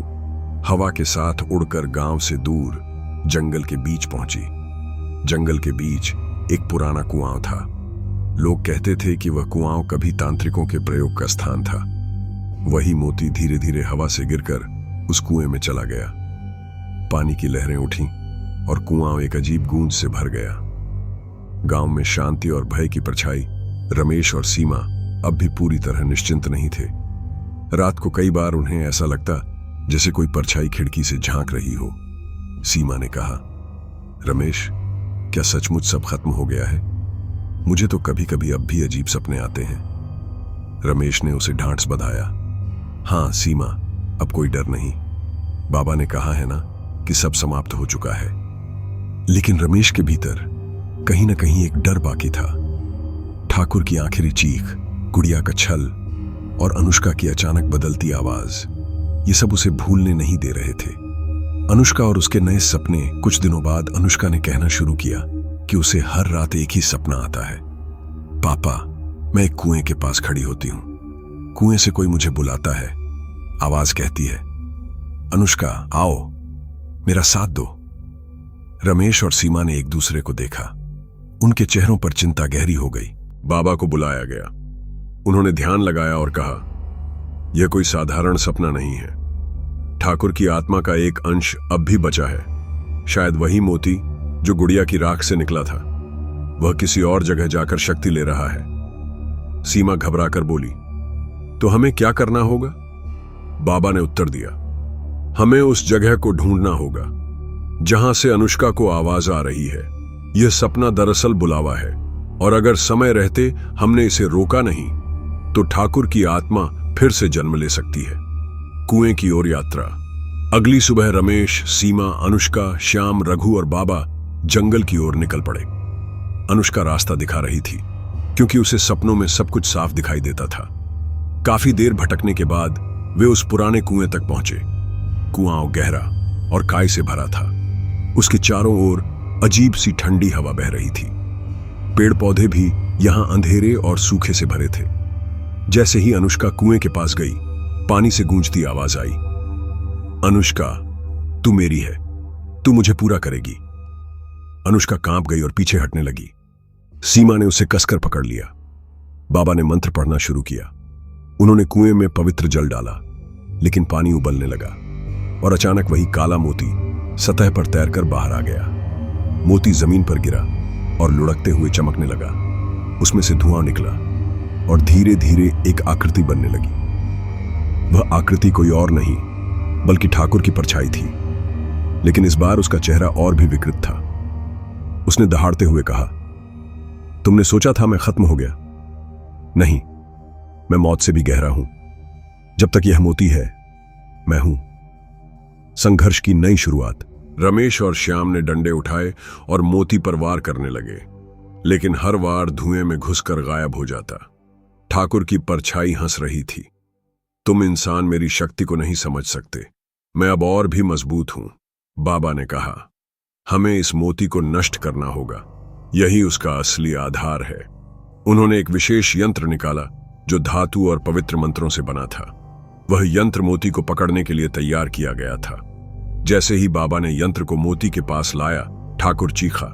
हवा के साथ उड़कर गांव से दूर जंगल के बीच पहुंची। जंगल के बीच एक पुराना कुआं था। लोग कहते थे कि वह कुआं कभी तांत्रिकों के प्रयोग का स्थान था। वही मोती धीरे धीरे हवा से गिरकर उस कुएं में चला गया। पानी की लहरें उठीं और कुआं एक अजीब गूंज से भर गया। गांव में शांति और भय की परछाई। रमेश और सीमा अब भी पूरी तरह निश्चिंत नहीं थे। रात को कई बार उन्हें ऐसा लगता जैसे कोई परछाई खिड़की से झांक रही हो। सीमा ने कहा, रमेश, क्या सचमुच सब खत्म हो गया है? मुझे तो कभी कभी अब भी अजीब सपने आते हैं। रमेश ने उसे ढांढस बंधाया। हां सीमा, अब कोई डर नहीं। बाबा ने कहा है ना कि सब समाप्त हो चुका है। लेकिन रमेश के भीतर कहीं ना कहीं एक डर बाकी था। ठाकुर की आखिरी चीख, गुड़िया का छल और अनुष्का की अचानक बदलती आवाज, ये सब उसे भूलने नहीं दे रहे थे। अनुष्का और उसके नए सपने। कुछ दिनों बाद अनुष्का ने कहना शुरू किया कि उसे हर रात एक ही सपना आता है। पापा, मैं एक कुएं के पास खड़ी होती हूं। कुएं से कोई मुझे बुलाता है। आवाज कहती है, अनुष्का आओ, मेरा साथ दो। रमेश और सीमा ने एक दूसरे को देखा। उनके चेहरों पर चिंता गहरी हो गई। बाबा को बुलाया गया। उन्होंने ध्यान लगाया और कहा, यह कोई साधारण सपना नहीं है। ठाकुर की आत्मा का एक अंश अब भी बचा है। शायद वही मोती जो गुड़िया की राख से निकला था, वह किसी और जगह जाकर शक्ति ले रहा है। सीमा घबराकर बोली, तो हमें क्या करना होगा? बाबा ने उत्तर दिया, हमें उस जगह को ढूंढना होगा जहां से अनुष्का को आवाज आ रही है। यह सपना दरअसल बुलावा है, और अगर समय रहते हमने इसे रोका नहीं तो ठाकुर की आत्मा फिर से जन्म ले सकती है। कुएं की ओर यात्रा। अगली सुबह रमेश, सीमा, अनुष्का, श्याम, रघु और बाबा जंगल की ओर निकल पड़े। अनुष्का रास्ता दिखा रही थी, क्योंकि उसे सपनों में सब कुछ साफ दिखाई देता था। काफी देर भटकने के बाद वे उस पुराने कुएं तक पहुंचे। कुआं गहरा और काई से भरा था। उसके चारों ओर अजीब सी ठंडी हवा बह रही थी। पेड़ पौधे भी यहां अंधेरे और सूखे से भरे थे। जैसे ही अनुष्का कुएं के पास गई, पानी से गूंजती आवाज आई, अनुष्का, तू मेरी है, तू मुझे पूरा करेगी। अनुष्का कांप गई और पीछे हटने लगी। सीमा ने उसे कसकर पकड़ लिया। बाबा ने मंत्र पढ़ना शुरू किया। उन्होंने कुएं में पवित्र जल डाला, लेकिन पानी उबलने लगा और अचानक वही काला मोती सतह पर तैरकर बाहर आ गया। मोती जमीन पर गिरा और लुढ़कते हुए चमकने लगा। उसमें से धुआं निकला और धीरे धीरे एक आकृति बनने लगी। वह आकृति कोई और नहीं बल्कि ठाकुर की परछाई थी, लेकिन इस बार उसका चेहरा और भी विकृत था। उसने दहाड़ते हुए कहा, तुमने सोचा था मैं खत्म हो गया? नहीं, मैं मौत से भी गहरा हूं। जब तक यह मोती है, मैं हूं। संघर्ष की नई शुरुआत। रमेश और श्याम ने डंडे उठाए और मोती पर वार करने लगे, लेकिन हर वार धुएं में घुसकर गायब हो जाता। ठाकुर की परछाई हंस रही थी। तुम इंसान मेरी शक्ति को नहीं समझ सकते, मैं अब और भी मजबूत हूं। बाबा ने कहा, हमें इस मोती को नष्ट करना होगा, यही उसका असली आधार है। उन्होंने एक विशेष यंत्र निकाला जो धातु और पवित्र मंत्रों से बना था। वह यंत्र मोती को पकड़ने के लिए तैयार किया गया था। जैसे ही बाबा ने यंत्र को मोती के पास लाया, ठाकुर चीखा,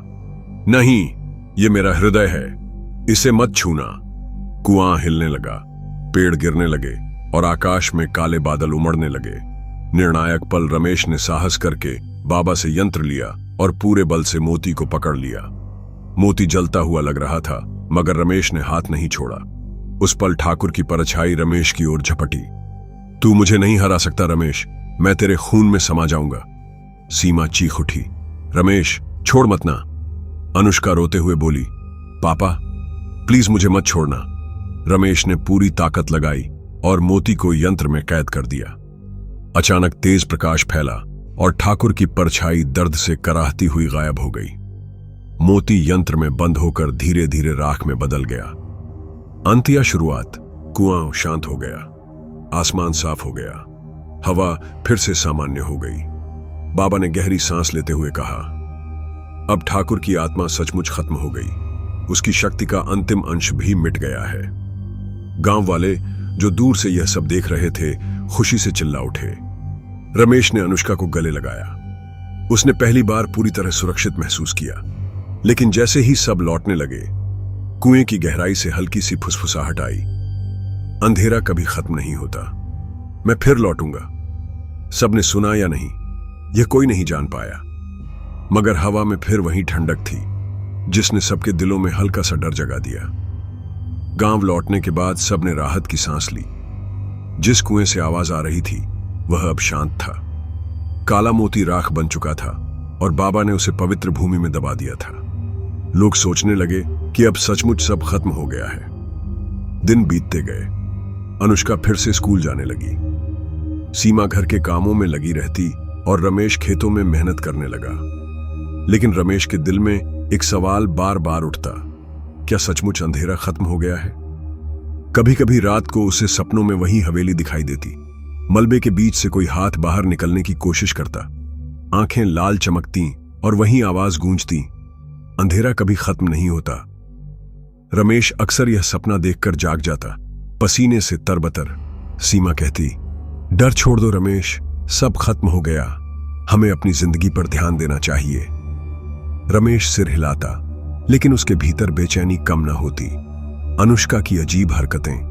नहीं, ये मेरा हृदय है, इसे मत छूना। कुआं हिलने लगा, पेड़ गिरने लगे और आकाश में काले बादल उमड़ने लगे। निर्णायक पल। रमेश ने साहस करके बाबा से यंत्र लिया और पूरे बल से मोती को पकड़ लिया। मोती जलता हुआ लग रहा था, मगर रमेश ने हाथ नहीं छोड़ा। उस पल ठाकुर की परछाई रमेश की ओर झपटी। तू मुझे नहीं हरा सकता रमेश, मैं तेरे खून में समा जाऊंगा। सीमा चीख उठी, रमेश छोड़ मत ना। अनुष्का रोते हुए बोली, पापा प्लीज मुझे मत छोड़ना। रमेश ने पूरी ताकत लगाई और मोती को यंत्र में कैद कर दिया। अचानक तेज प्रकाश फैला और ठाकुर की परछाई दर्द से कराहती हुई गायब हो गई। मोती यंत्र में बंद होकर धीरे धीरे राख में बदल गया। अंत या शुरुआत। कुआं शांत हो गया, आसमान साफ हो गया, हवा फिर से सामान्य हो गई। बाबा ने गहरी सांस लेते हुए कहा, अब ठाकुर की आत्मा सचमुच खत्म हो गई। उसकी शक्ति का अंतिम अंश भी मिट गया है। गांव वाले जो दूर से यह सब देख रहे थे, खुशी से चिल्ला उठे। रमेश ने अनुष्का को गले लगाया। उसने पहली बार पूरी तरह सुरक्षित महसूस किया। लेकिन जैसे ही सब लौटने लगे, कुएं की गहराई से हल्की सी फुसफुसाहट आई, अंधेरा कभी खत्म नहीं होता, मैं फिर लौटूंगा। सबने सुना या नहीं, यह कोई नहीं जान पाया, मगर हवा में फिर वही ठंडक थी जिसने सबके दिलों में हल्का सा डर जगा दिया। गांव लौटने के बाद सबने राहत की सांस ली। जिस कुएं से आवाज आ रही थी वह अब शांत था। काला मोती राख बन चुका था और बाबा ने उसे पवित्र भूमि में दबा दिया था। लोग सोचने लगे कि अब सचमुच सब खत्म हो गया है। दिन बीतते गए। अनुष्का फिर से स्कूल जाने लगी। सीमा घर के कामों में लगी रहती और रमेश खेतों में मेहनत करने लगा। लेकिन रमेश के दिल में एक सवाल बार बार उठता, क्या सचमुच अंधेरा खत्म हो गया है? कभी कभी रात को उसे सपनों में वही हवेली दिखाई देती। मलबे के बीच से कोई हाथ बाहर निकलने की कोशिश करता, आंखें लाल चमकती और वही आवाज गूंजती, अंधेरा कभी खत्म नहीं होता। रमेश अक्सर यह सपना देखकर जाग जाता, पसीने से तरबतर। सीमा कहती, डर छोड़ दो रमेश, सब खत्म हो गया, हमें अपनी जिंदगी पर ध्यान देना चाहिए। रमेश सिर हिलाता, लेकिन उसके भीतर बेचैनी कम न होती। अनुष्का की अजीब हरकतें,